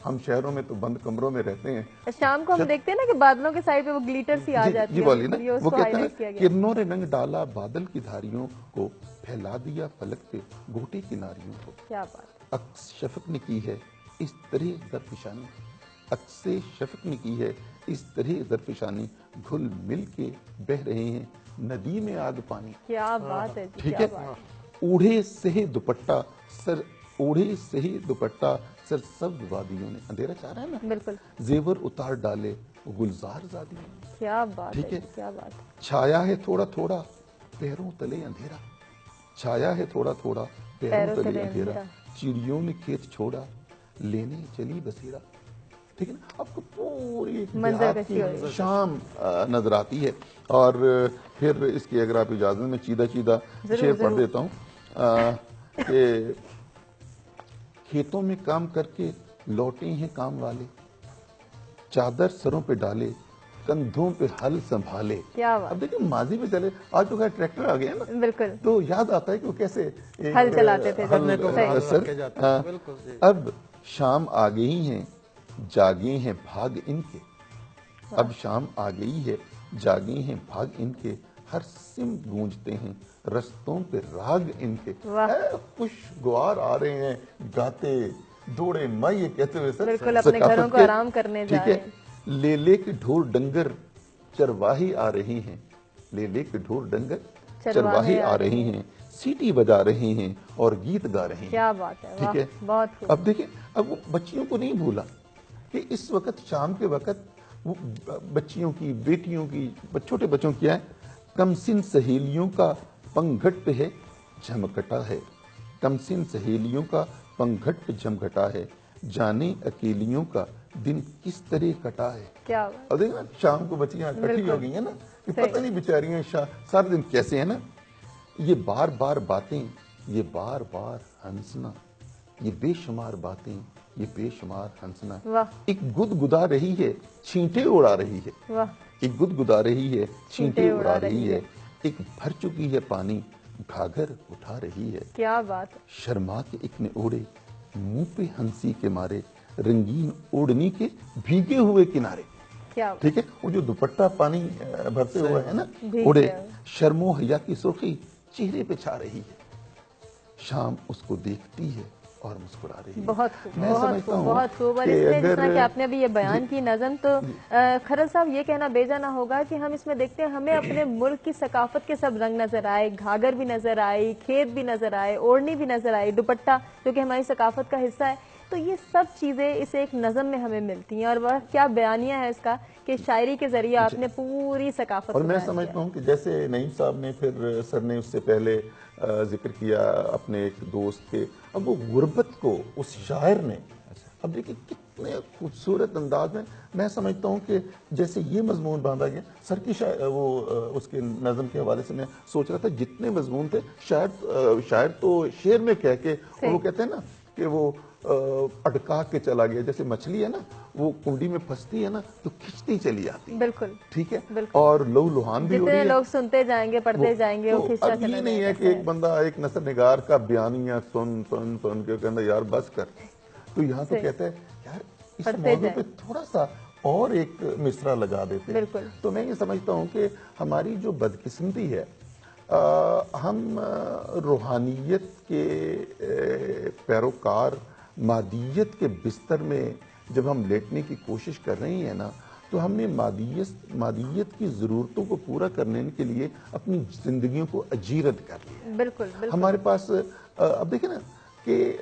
Speaker 1: ہم شہروں میں تو بند کمروں میں رہتے ہیں.
Speaker 2: شام کو ہم دیکھتے ہیں نا کہ بادلوں کے سائڈ پہ وہ گلیٹر سی آ جاتی ہے.
Speaker 1: یہ والی نا وہ کہتا ہے کرنوں نے رنگ ڈالا بادل کی دھاریوں کو پھیلا دیا فلک پہ گھوٹے کناریوں کو.
Speaker 2: کیا بات.
Speaker 1: عکس شفق نے کی ہے اس طرح زرفشانی عکس شفق نے کی ہے اس طرح زرفشانی گھل مل کے بہ رہے ہیں ندی میں آگ پانی.
Speaker 2: کیا بات ہے.
Speaker 1: ٹھیک ہے. اوڑھے سے دوپٹہ سر سبز وادیوں نے اندھیرا چاہ رہا ہے نا
Speaker 2: بالکل
Speaker 1: زیور اتار ڈالے گلزار زادیوں.
Speaker 2: کیا بات.
Speaker 1: ٹھیک ہے.
Speaker 2: کیا بات.
Speaker 1: چھایا ہے تھوڑا تھوڑا پیروں تلے اندھیرا چھایا ہے تھوڑا تھوڑا پیروں تلے اندھیرا چڑیوں نے کھیت چھوڑا لینے چلی بسیرا. ٹھیک ہے نا. آپ کو پوری شام نظر آتی ہے. اور پھر اس کی اگر آپ اجازت میں چیدہ شعر پڑھ دیتا ہوں کہ کھیتوں میں کام کر کے لوٹے ہیں کام والے چادر سروں پہ ڈالے کندھوں پہ ہل سنبھالے. اب دیکھیں ماضی میں چلے آج تو ٹریکٹر آ گیا نا
Speaker 2: بالکل
Speaker 1: تو یاد آتا ہے کہ وہ کیسے
Speaker 2: ہل چلاتے تھے.
Speaker 1: اب شام آ گئی ہیں جاگے ہیں بھاگ ان کے اب شام آ گئی ہے جاگے ہیں بھاگ ان کے ہر سمت گونجتے ہیں رستوں پہ راگ ان کے. خوشگوار آ رہے ہیں گاتے دوڑے میں یہ کہتے ہوئے سر
Speaker 2: بالکل اپنے گھروں کو آرام کرنے جا رہے ہیں.
Speaker 1: لے لے کے ڈھور ڈنگر چرواہی آ رہی ہیں لے لے کے ڈھور ڈنگر چرواہی آ رہی ہیں سیٹی بجا رہے ہیں اور گیت گا رہے ہیں.
Speaker 2: کیا بات ہے.
Speaker 1: ٹھیک ہے.
Speaker 2: بہت
Speaker 1: اب دیکھیں اب وہ بچیوں کو نہیں بھولا کہ اس وقت شام کے وقت وہ بچیوں کی بیٹیوں کی چھوٹے بچوں کی ہے کم سن سہیلیوں کا پنگھٹ پہ ہے جھمکٹا ہے کم سن سہیلیوں کا پنگھٹ پہ جھمکٹا ہے جانے اکیلیوں کا دن کس طرح کٹا ہے.
Speaker 2: کیا
Speaker 1: اب دیکھنا شام کو بچیاں اکٹھی ہو گئی ہیں نا, کہ پتہ نہیں بیچاریاں سارے دن کیسے ہیں نا. یہ بار بار باتیں, یہ بار بار ہنسنا, یہ بے شمار باتیں, یہ بے شمار ہنسنا. ایک گدگدا رہی ہے, چھینٹے اڑا رہی ہے. ایک گدگدا رہی ہے, چھینٹے اڑا رہی ہے. ایک بھر چکی ہے پانی, گھاگھر اٹھا رہی ہے.
Speaker 2: کیا بات.
Speaker 1: شرما کے ایک نے اوڑے, منہ پہ ہنسی کے مارے, رنگین اوڑنی کے بھیگے ہوئے کنارے. ٹھیک ہے, وہ جو دوپٹہ پانی بھرتے ہوئے ہے نا اوڑے, شرم و حیا کی سرخی چہرے پہ چھا رہی ہے. شام اس کو دیکھتی ہے اور مسکرا رہی ہے.
Speaker 2: بہت خوب. اور اس میں جس طرح کہ آپ نے ابھی یہ بیان کی نظم, تو کھرل صاحب یہ کہنا بیجا نہ ہوگا کہ ہم اس میں دیکھتے ہیں ہمیں اپنے ملک کی ثقافت کے سب رنگ نظر آئے, گھاگھر بھی نظر آئی, کھیت بھی نظر آئے, اوڑھنی بھی نظر آئی, دوپٹہ جو کہ ہماری ثقافت کا حصہ ہے. تو یہ سب چیزیں اس ایک نظم میں ہمیں ملتی ہیں, اور وہ کیا بیانیہ ہے اس کا کہ شاعری کے ذریعے آپ نے پوری ثقافت.
Speaker 1: اور میں سمجھتا ہوں کہ جیسے نعیم صاحب نے, پھر سر نے اس سے پہلے ذکر کیا اپنے ایک دوست کے, اب وہ غربت کو اس شاعر نے, اب دیکھیں کتنے خوبصورت انداز میں سمجھتا ہوں کہ جیسے یہ مضمون باندھا گیا. سر کی وہ اس کے نظم کے حوالے سے میں سوچ رہا تھا جتنے مضمون تھے, شاعر تو شعر میں کہہ کے, اور وہ کہتے ہیں نا کہ وہ اٹکا کے چلا گیا, جیسے مچھلی ہے نا وہ کنڈی میں پھنستی ہے نا تو کھچتی چلی آتی.
Speaker 2: بالکل
Speaker 1: ٹھیک ہے, اور لو لوہان بھی ہو رہی ہے,
Speaker 2: لوگ سنتے جائیں گے, پڑھتے جائیں گے, وہ کھچتا چلا
Speaker 1: جائے گا. اب یہ نہیں ہے کہ ایک بندہ ایک نثر نگار کا بیانیہ سن سن سن کے کہنا یار بس کر, تو یہاں تو کہتا ہے یار اس موضوع پہ تھوڑا سا اور ایک مصرع لگا دیتے ہیں. تو میں یہ سمجھتا ہوں کہ ہماری جو بدقسمتی ہے, ہم روحانیت کے پیروکار مادیت کے بستر میں جب ہم لیٹنے کی کوشش کر رہے ہیں نا, تو ہم نے مادیت کی ضرورتوں کو پورا کرنے کے لیے اپنی زندگیوں کو اجیرت کر لیا. بالکل. ہمارے پاس اب دیکھیں نا کہ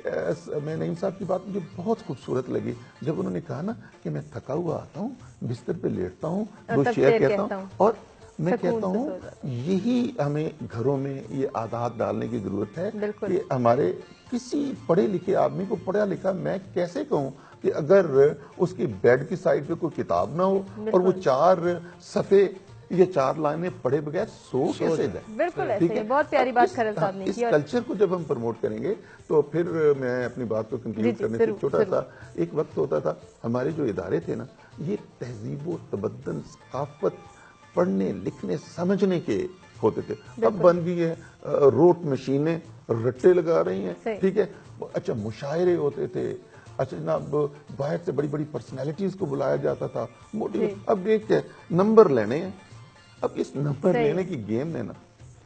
Speaker 1: میں نعیم صاحب کی بات مجھے بہت خوبصورت لگی جب انہوں نے کہا نا کہ میں تھکا ہوا آتا ہوں, بستر پہ لیٹتا ہوں, دو شعر کہتا ہوں, اور میں کہتا ہوں یہی ہمیں گھروں میں یہ عادات ڈالنے کی ضرورت ہے کہ ہمارے کسی پڑھے لکھے آدمی کو, پڑھا لکھا میں کیسے کہوں کہ اگر اس کی بیڈ کی سائڈ پہ کوئی کتاب نہ ہو اور وہ 4 صفحے یا 4 لائنیں پڑھے بغیر سو کیسے جائے.
Speaker 2: بالکل ایسے, بہت پیاری بات کھرل صاحب نے کی.
Speaker 1: اس کلچر کو جب ہم پروموٹ کریں گے تو پھر میں اپنی بات کو کنکلیوڈ کرنے سے چھوٹا سا ایک وقت ہوتا تھا, ہمارے جو ادارے تھے نا یہ تہذیب و تمدن, ثقافت, پڑھنے لکھنے سمجھنے کے ہوتے تھے. اب بن گئی ہے روٹ مشینیں, رٹے لگا رہی ہیں. ٹھیک ہے, اچھا مشاعرے ہوتے تھے, اچھا جناب باہر سے بڑی بڑی پرسنالٹیز کو بلایا جاتا تھا, اب ایک نمبر لینے ہیں. اب اس نمبر لینے کی گیم نے نا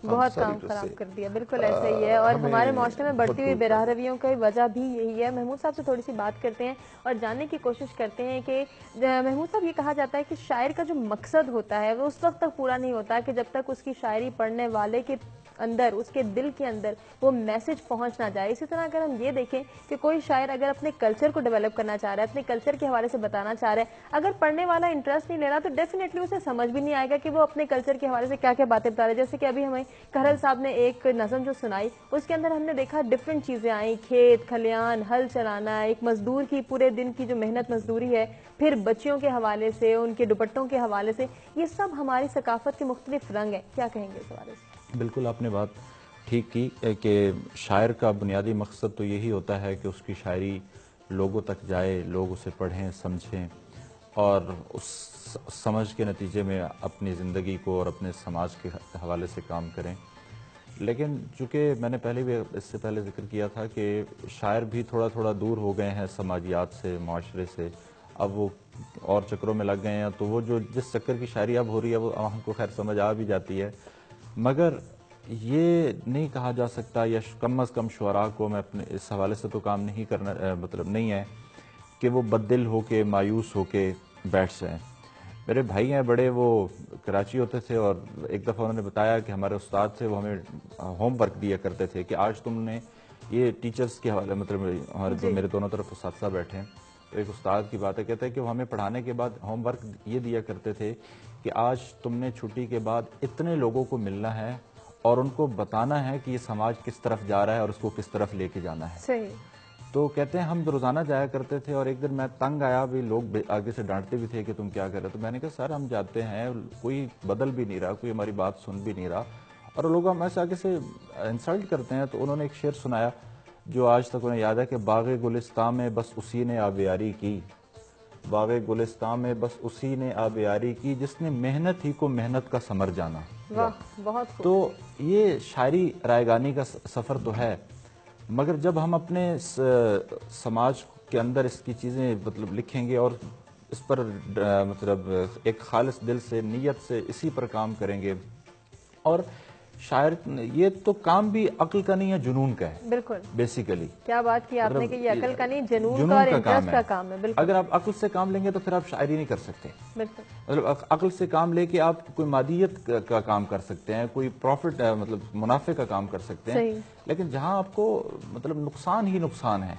Speaker 2: بہت کام خراب کر دیا. بالکل ایسا ہی ہے, اور ہمارے معاشرے میں بڑھتی ہوئی بے راہ رویوں کی وجہ بھی یہی ہے. محمود صاحب سے تھوڑی سی بات کرتے ہیں اور جاننے کی کوشش کرتے ہیں کہ محمود صاحب یہ کہا جاتا ہے کہ شاعر کا جو مقصد ہوتا ہے وہ اس وقت تک پورا نہیں ہوتا کہ جب تک اس کی شاعری پڑھنے والے کے اندر, اس کے دل کے اندر وہ میسج پہنچ نہ جائے. اسی طرح اگر ہم یہ دیکھیں کہ کوئی شاعر اگر اپنے کلچر کو ڈیولپ کرنا چاہ رہا ہے, اپنے کلچر کے حوالے سے بتانا چاہ رہا ہے, اگر پڑھنے والا انٹرسٹ نہیں لے رہا تو ڈیفینیٹلی اسے سمجھ بھی نہیں آئے گا کہ وہ اپنے کلچر کے حوالے سے کیا کیا باتیں بتا رہے ہیں. جیسے کہ ابھی ہمیں کھرل صاحب نے ایک نظم جو سنائی, اس کے اندر ہم نے دیکھا ڈفرینٹ چیزیں آئیں, کھیت کھلیان, ہل چلانا, ایک مزدور کی پورے دن کی جو محنت مزدوری ہے, پھر بچیوں کے حوالے سے, ان کے دوپٹوں کے حوالے سے. یہ سب ہماری ثقافت کے مختلف رنگ ہیں. کیا کہیں گے اس حوالے سے؟
Speaker 3: بالکل آپ نے بات ٹھیک کی کہ شاعر کا بنیادی مقصد تو یہی ہوتا ہے کہ اس کی شاعری لوگوں تک جائے, لوگ اسے پڑھیں, سمجھیں, اور اس سمجھ کے نتیجے میں اپنی زندگی کو اور اپنے سماج کے حوالے سے کام کریں. لیکن چونکہ میں نے پہلے بھی اس سے پہلے ذکر کیا تھا کہ شاعر بھی تھوڑا تھوڑا دور ہو گئے ہیں سماجیات سے, معاشرے سے, اب وہ اور چکروں میں لگ گئے ہیں, تو وہ جو جس چکر کی شاعری اب ہو رہی ہے وہ ہم کو خیر سمجھ آ بھی جاتی ہے. مگر یہ نہیں کہا جا سکتا, یا کم از کم شعراء کو میں اپنے اس حوالے سے تو کام نہیں کرنا, مطلب نہیں ہے کہ وہ بددل ہو کے, مایوس ہو کے بیٹھ جائیں. میرے بھائی ہیں بڑے, وہ کراچی ہوتے تھے, اور ایک دفعہ انہوں نے بتایا کہ ہمارے استاد سے وہ ہمیں ہوم ورک دیا کرتے تھے کہ آج تم نے یہ ٹیچرز کے حوالے, مطلب ہمارے میرے دونوں طرف اساتذہ بیٹھے ہیں, تو ایک استاد کی بات ہے, کہتے ہیں کہ وہ ہمیں پڑھانے کے بعد ہوم ورک یہ دیا کرتے تھے کہ آج تم نے چھٹی کے بعد اتنے لوگوں کو ملنا ہے اور ان کو بتانا ہے کہ یہ سماج کس طرف جا رہا ہے اور اس کو کس طرف لے کے جانا ہے.
Speaker 2: صحیح.
Speaker 3: تو کہتے ہیں ہم روزانہ جایا کرتے تھے اور ایک دن میں تنگ آیا، بھی لوگ آگے سے ڈانٹتے بھی تھے کہ تم کیا کر رہے، تو میں نے کہا سر ہم جاتے ہیں، کوئی بدل بھی نہیں رہا، کوئی ہماری بات سن بھی نہیں رہا، اور لوگ ہم ایسے آگے سے انسلٹ کرتے ہیں۔ تو انہوں نے ایک شعر سنایا جو آج تک انہیں یاد ہے کہ باغ گلستان میں بس اسی نے آبیاری کی، باغ گلستان میں بس اسی نے آبیاری کی، جس نے محنت ہی کو محنت کا ثمر جانا۔
Speaker 2: واہ بہت خوب۔
Speaker 3: تو یہ شاعری رائگانی کا سفر تو ہے، مگر جب ہم اپنے سماج کے اندر اس کی چیزیں مطلب لکھیں گے اور اس پر مطلب ایک خالص دل سے نیت سے اسی پر کام کریں گے، اور شاعر یہ تو کام بھی عقل کا نہیں ہے، جنون کا ہے
Speaker 2: بالکل
Speaker 3: بیسیکلی۔
Speaker 2: کیا بات کی آپ نے کہ یہ عقل کا نہیں، جنون کا اور انٹرسٹ کا کام ہے۔ بالکل
Speaker 3: اگر آپ عقل سے کام لیں گے تو پھر آپ شاعری نہیں کر سکتے۔
Speaker 2: بالکل
Speaker 3: مطلب عقل سے کام لے کے آپ کوئی مادیت کا کام کر سکتے ہیں، کوئی پروفٹ مطلب منافع کا کام کر سکتے ہیں، لیکن جہاں آپ کو مطلب نقصان ہی نقصان ہے،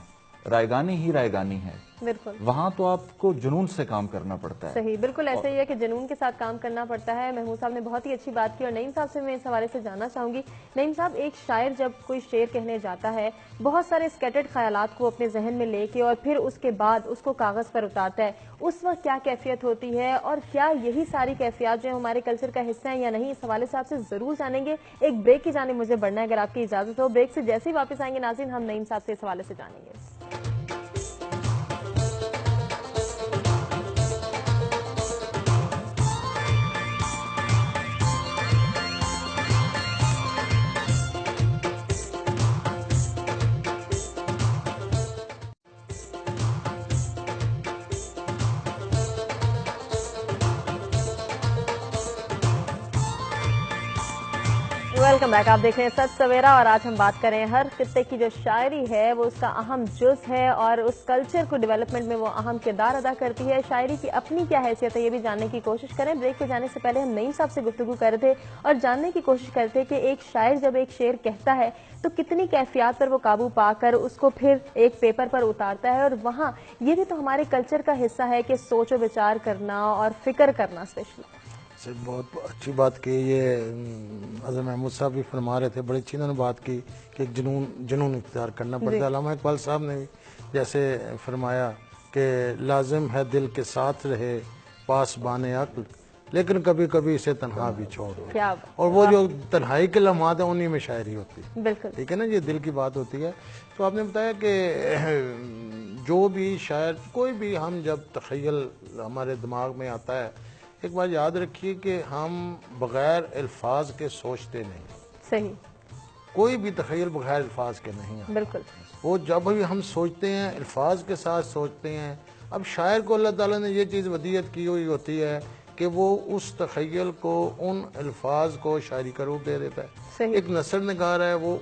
Speaker 3: رائگانی ہی رائگانی ہے،
Speaker 2: بالکل
Speaker 3: وہاں تو آپ کو جنون سے کام کرنا پڑتا ہے۔
Speaker 2: صحیح، بالکل ایسا ہی ہے کہ جنون کے ساتھ کام کرنا پڑتا ہے۔ محمود صاحب نے بہت ہی اچھی بات کی، اور نعیم صاحب سے میں اس حوالے سے جاننا چاہوں گی، نعیم صاحب ایک شاعر جب کوئی شعر کہنے جاتا ہے، بہت سارے اسکیٹرڈ خیالات کو اپنے ذہن میں لے کے اور پھر اس کے بعد اس کو کاغذ پر اتارتا ہے، اس وقت کیا کیفیت ہوتی ہے، اور کیا یہی ساری کیفیات جو ہمارے کلچر کا حصہ ہیں یا نہیں، اس حوالے سے آپ سے ضرور جانیں گے۔ ایک بریک کی جانب مجھے بڑھنا ہے اگر آپ کی اجازت ہو، بریک سے جیسے ہی واپس آئیں گے ناظرین ہم نعیم صاحب سے اس حوالے سے جانیں گے۔ ویلکم بیک، آپ دیکھ رہے ہیں سچ سویرا، اور آج ہم بات کریں ہر خطے کی جو شاعری ہے وہ اس کا اہم جز ہے اور اس کلچر کو ڈیولپمنٹ میں وہ اہم کردار ادا کرتی ہے۔ شاعری کی اپنی کیا حیثیت ہے یہ بھی جاننے کی کوشش کریں۔ بریک پہ جانے سے پہلے ہم نعیم صاحب سے گفتگو کر رہے تھے اور جاننے کی کوشش کرتے کہ ایک شاعر جب ایک شعر کہتا ہے تو کتنی کیفیات پر وہ قابو پا کر اس کو پھر ایک پیپر پر اتارتا ہے، اور وہاں یہ بھی تو ہمارے کلچر کا حصہ ہے کہ سوچ و بچار کرنا اور فکر کرنا اسپیشلی۔
Speaker 4: بہت اچھی بات کی، یہ حضرت محمود صاحب بھی فرما رہے تھے، بڑی اچھی انہوں نے بات کی کہ ایک جنون اختیار کرنا پڑتا ہے۔ علامہ اقبال صاحب نے بھی جیسے فرمایا کہ لازم ہے دل کے ساتھ رہے پاس بانے عقل، لیکن کبھی کبھی اسے تنہا بھی چھوڑ دو، اور وہ جو تنہائی کے لمحات ہیں انہی میں شاعری ہوتی ہے۔
Speaker 2: بالکل
Speaker 4: ٹھیک ہے نا، یہ دل کی بات ہوتی ہے۔ تو آپ نے بتایا کہ جو بھی شاعر، کوئی بھی، ہم جب تخیل ہمارے دماغ میں آتا ہے، ایک بات یاد رکھیے کہ ہم بغیر الفاظ کے سوچتے نہیں۔
Speaker 2: صحیح،
Speaker 4: کوئی بھی تخیل بغیر الفاظ کے نہیں آتا۔
Speaker 2: بالکل
Speaker 4: وہ جب بھی ہم سوچتے ہیں الفاظ کے ساتھ سوچتے ہیں۔ اب شاعر کو اللہ تعالیٰ نے یہ چیز ودیعت کی ہوئی ہوتی ہے کہ وہ اس تخیل کو، ان الفاظ کو شاعری کا روپ دے دیتا ہے۔ ایک نثر نگار ہے، وہ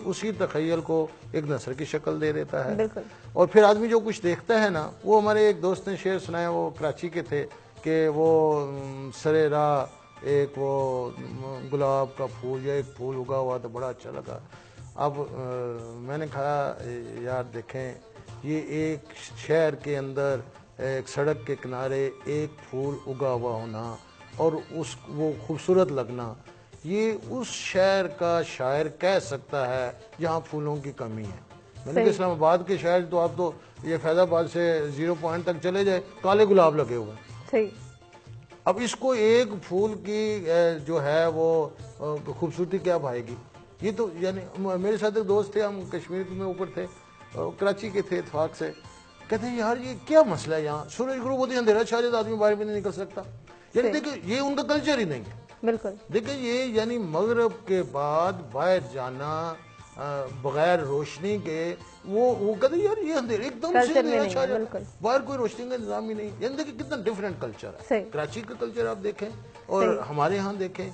Speaker 4: اسی تخیل کو ایک نثر کی شکل دے دیتا ہے۔
Speaker 2: بالکل،
Speaker 4: اور پھر آدمی جو کچھ دیکھتا ہے نا، وہ ہمارے ایک دوست نے شعر سنایا، وہ کراچی کے تھے، کہ وہ سرے راہ ایک وہ گلاب کا پھول یا ایک پھول اگا ہوا تو بڑا اچھا لگا۔ اب میں نے کہا یار دیکھیں، یہ ایک شہر کے اندر ایک سڑک کے کنارے ایک پھول اگا ہوا ہونا اور وہ خوبصورت لگنا، یہ اس شہر کا شاعر کہہ سکتا ہے جہاں پھولوں کی کمی ہے۔ میں نے کہا اسلام آباد کے شاعر تو آپ تو یہ فیض آباد سے 0 پوائنٹ تک چلے جائے، کالے گلاب لگے ہوئے ہیں۔ اب اس کو ایک پھول کی جو ہے وہ خوبصورتی کیا بھائے گی؟ یہ تو یعنی میرے ساتھ ایک دوست تھے، ہم کشمیر میں اوپر تھے، کراچی کے تھے اتفاق سے، کہتے ہیں یار یہ کیا مسئلہ ہے یہاں، سورج غروب ہوتی ہے اندھیرا چھا جاتا، آدمی باہر بھی نہیں نکل سکتا۔ یعنی دیکھیں یہ ان کا کلچر ہی نہیں ہے۔
Speaker 2: بالکل
Speaker 4: دیکھیں یہ یعنی مغرب کے بعد باہر جانا بغیر روشنی کے، وہ کہتے ہیں یار یہ اندھیرا ایک دم سے اندھیرا چھا جاتا ہے، باہر کوئی روشنی کا نظام ہی نہیں۔ یعنی دیکھیں کتنا ڈفرینٹ کلچر ہے، کراچی کا کلچر آپ دیکھیں اور ہمارے ہاں دیکھیں۔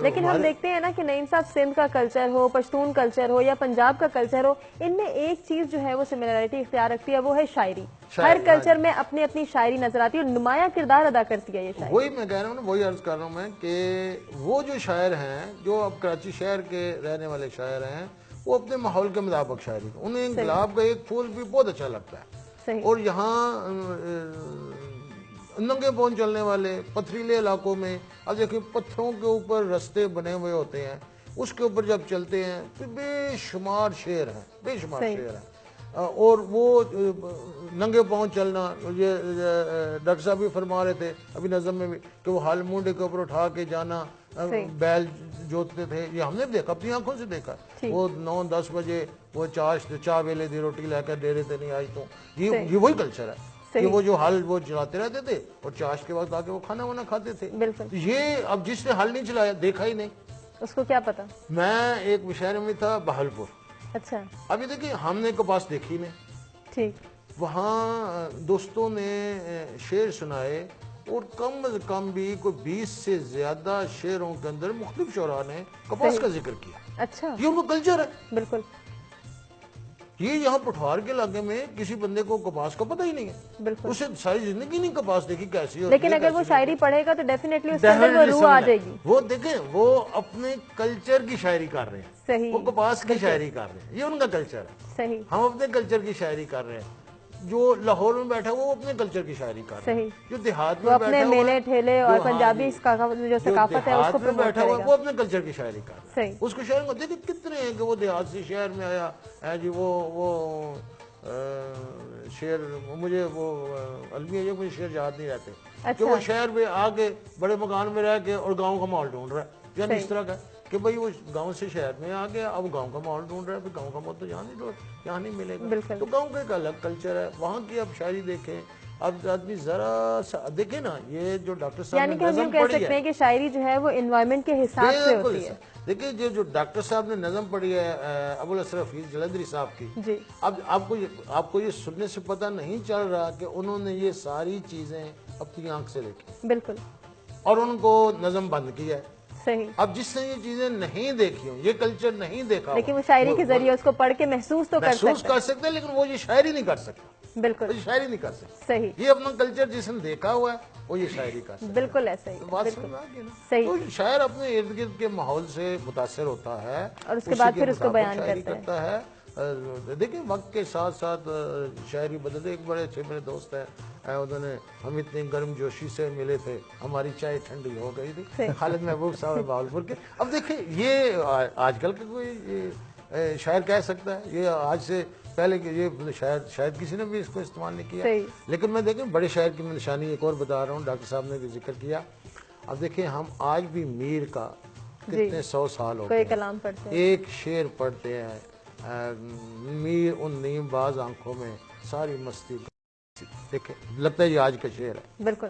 Speaker 2: لیکن ہم دیکھتے ہیں نا کہ نعیم صاحب سندھ کا کلچر ہو، پشتون کلچر ہو یا پنجاب کا کلچر ہو، ان میں ایک چیز جو ہے وہ سملیرٹی اختیار رکھتی ہے، وہ ہے شاعری۔ ہر کلچر میں اپنی اپنی شاعری نظر آتی ہے اور نمایاں کردار ادا کرتی ہے یہ شاعری۔
Speaker 4: وہی میں کہہ رہا ہوں نا، وہی عرض کر رہا ہوں میں کہ وہ جو شاعر ہیں، جو اب کراچی شہر کے رہنے والے شاعر ہیں، وہ اپنے ماحول کے مطابق شاعری، انہیں گلاب کا ایک پھول بھی بہت اچھا لگتا ہے، اور یہاں ننگے پاؤں چلنے والے پتھریلے علاقوں میں، اب دیکھیں پتھروں کے اوپر رستے بنے ہوئے ہوتے ہیں، اس کے اوپر جب چلتے ہیں تو بے شمار شعر ہیں، بے شمار شعر ہیں۔ اور وہ ننگے پاؤں چلنا، یہ ڈاکٹر صاحب بھی فرما رہے تھے ابھی نظم میں بھی کہ وہ ہال مونڈے کے اوپر اٹھا کے جانا، بیل جوتتے تھے، یہ ہم نے دیکھا، اپنی آنکھوں سے دیکھا. وہ 9-10 بجے وہ چاہ ویلے دی روٹی لے کر ڈیرے تے نہیں آئی تو یہ وہی کلچر ہے کہ وہ جو ہل وہ چلاتے رہتے تھے اور چاش کے وقت آ کے وہ کھانا وانا کھاتے تھے. یہ اب جس نے ہل نہیں چلایا دیکھا ہی نہیں،
Speaker 2: اس کو کیا پتا.
Speaker 4: میں ایک مشاعرے میں تھا بہلپور.
Speaker 2: اچھا.
Speaker 4: ابھی دیکھیں ہم نے کپاس دیکھی نہیں، ٹھیک، وہاں دوستوں نے شعر سنائے اور کم از کم بھی کوئی 20 سے زیادہ شعروں کے اندر مختلف شعراء نے کپاس کا ذکر کیا. اچھا. یہ ان کا کلچر ہے. بالکل. یہ یہاں پٹھوار کے علاقے میں کسی بندے کو کپاس کا پتہ ہی نہیں ہے. بالکل. اسے ساری زندگی نہیں کپاس دیکھی کیسی ہوتی ہے. لیکن اگر وہ شاعری پڑھے گا تو ڈیفینیٹلی اس کے اندر وہ روح آ جائے گی. وہ دیکھیں وہ اپنے کلچر کی شاعری کر رہے ہیں. صحیح. وہ کپاس کی شاعری کر رہے ہیں، یہ ان کا کلچر ہے. صحیح. ہم اپنے کلچر کی شاعری کر رہے ہیں. جو لاہور میں بیٹھا وہ اپنے کلچر کی شاعری کر رہا ہے. جو دیہات میں بیٹھا ہے، میلے ٹھیلے اور پنجابی جو ثقافت ہے اس کو بیٹھا ہوا وہ اپنے کلچر کی شاعری کر رہا ہے. اس کو شعر دیکھیں کتنے ہیں کہ وہ دیہات سے شہر میں آیا ہے جی. وہ شعر مجھے وہ المیہ یہ مجھے شعر یاد نہیں رہتے کہ وہ شہر میں آ کے بڑے مکان میں رہ کے اور گاؤں کا ماحول ڈھونڈ رہا ہے. یعنی اس طرح کا کہ بھائی وہ گاؤں سے شہر میں آ گیا، اب گاؤں کا ماحول ڈھونڈ رہا ہے. گاؤں کا ماحول تو یہاں نہیں ملے گا. تو گاؤں کا ایک الگ کلچر ہے، وہاں کی اب شاعری دیکھیں. اب آدمی ذرا سا دیکھیں نا، یہ جو ڈاکٹر صاحب نے نظم پڑھی ہے کہ شاعری جو ہے وہ انوائرمنٹ کے حساب سے ہوتی ہے. دیکھیں جو ڈاکٹر صاحب نے نظم پڑھی ہے ابو الاسر حفیظ جلندری صاحب کی، اب آپ کو یہ سننے سے پتہ نہیں چل رہا کہ انہوں نے یہ ساری چیزیں اپنی آنکھ سے دیکھی. بالکل. اور ان کو نظم بند کیا ہے. صحیح. اب جس نے یہ چیزیں نہیں دیکھی ہوں، یہ کلچر نہیں دیکھا، لیکن وہ شاعری کے ذریعے اس کو پڑھ کے محسوس تو کر سکتا ہے، لیکن وہ یہ شاعری نہیں کر سکتا. بالکل. یہ شاعری نہیں کر سکتا. صحیح. یہ اپنا کلچر جس نے دیکھا ہوا ہے وہ یہ شاعری کر سکتا ہے. بالکل ایسا ہی. بات سمجھ آ گئی نا. صحیح. تو شاعر اپنے ارد گرد کے ماحول سے متاثر ہوتا ہے اور اس کے بعد پھر اس کو بیان کرتا ہے. دیکھیں وقت کے ساتھ ساتھ شاعری بدلتے. ایک بڑے اچھے میرے دوست ہیں، انہوں نے ہم اتنی گرم جوشی سے ملے تھے ہماری چائے ٹھنڈی ہو گئی تھی، خالد محبوب صاحب بہاولپور کے. اب دیکھیں یہ آج کل کا کوئی شاعر کہہ سکتا ہے، یہ آج سے پہلے کہ یہ شاید کسی نے بھی اس کو استعمال نہیں کیا. لیکن میں دیکھیں بڑے شاعر کی میں نشانی ایک اور بتا رہا ہوں، ڈاکٹر صاحب نے بھی ذکر کیا. اب دیکھیں ہم آج بھی میر کا کتنے 100 سال ہو گئے ایک شعر پڑھتے ہیں، میر ان نیم باز آنکھوں میں ساری مستی. دیکھیں لگتا ہے یہ آج کا شعر ہے. بالکل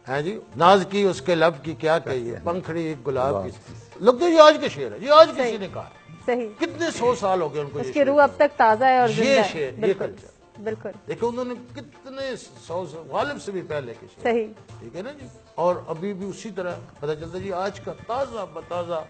Speaker 4: ہے جی. ناز کی اس کے لب کی کیا کہیے، پنکھڑی ایک گلاب کی. لگتا ہے یہ آج کا شعر ہے، یہ آج کسی نے کہا. صحیح. کتنے 100 سال ہو گئے ان کو، اس کی روح اب تک تازہ ہے اور یہ شعر، یہ کلچر. بالکل. دیکھیں انہوں نے کتنے 100 غالب سے بھی پہلے کے شعر. صحیح. ٹھیک ہے نا جی. اور ابھی بھی اسی طرح پتہ چلتا ہے جی آج کا تازہ بتازہ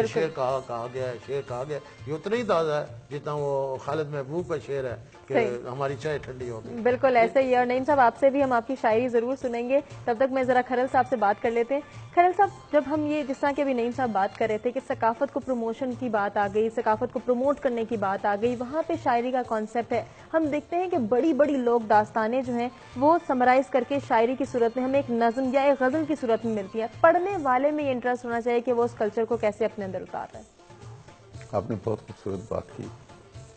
Speaker 4: شعر کہا گیا ہے، شعر کہا گیا. یہ اتنا ہی تازہ ہے جتنا وہ خالد محبوب کا شعر ہے کہ ہماری چائے ٹھنڈی ہو گئی. بالکل ایسے ہی. اور نعیم صاحب آپ سے بھی ہم آپ کی شاعری ضرور سنیں گے. تب تک میں ذرا کھرل صاحب سے بات کر لیتے ہیں. کھرل صاحب جب ہم یہ جس طرح کہ ابھی نعیم صاحب بات کر رہے تھے کہ ثقافت کو پروموشن کی بات آ گئی، ثقافت کو پروموٹ کرنے کی بات آ گئی، وہاں پہ شاعری کا کانسیپٹ ہے. ہم دیکھتے ہیں کہ بڑی بڑی لوگ داستانیں جو ہیں وہ سمرائز کر کے شاعری کی صورت میں ہمیں ایک نظم یا ایک غزل کی صورت میں ملتی ہے. پڑھنے والے میں یہ انٹرسٹ ہونا چاہیے کہ وہ اس کلچر کو کیسے اپنے اندر اتار ہے.
Speaker 1: آپ نے بہت خوبصورت بات کی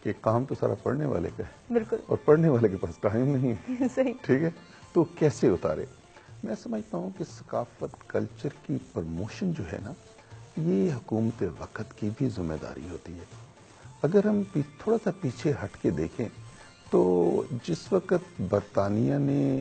Speaker 1: کہ کام تو سارا پڑھنے والے کا ہے.
Speaker 2: بالکل.
Speaker 1: اور پڑھنے والے کے پاس ٹائم نہیں ہے. صحیح. ٹھیک ہے. تو کیسے اتارے؟ میں سمجھتا ہوں کہ ثقافت کلچر کی پروموشن جو ہے نا، یہ حکومت وقت کی بھی ذمہ داری ہوتی ہے. اگر ہم تھوڑا سا پیچھے ہٹ کے دیکھیں تو جس وقت برطانیہ نے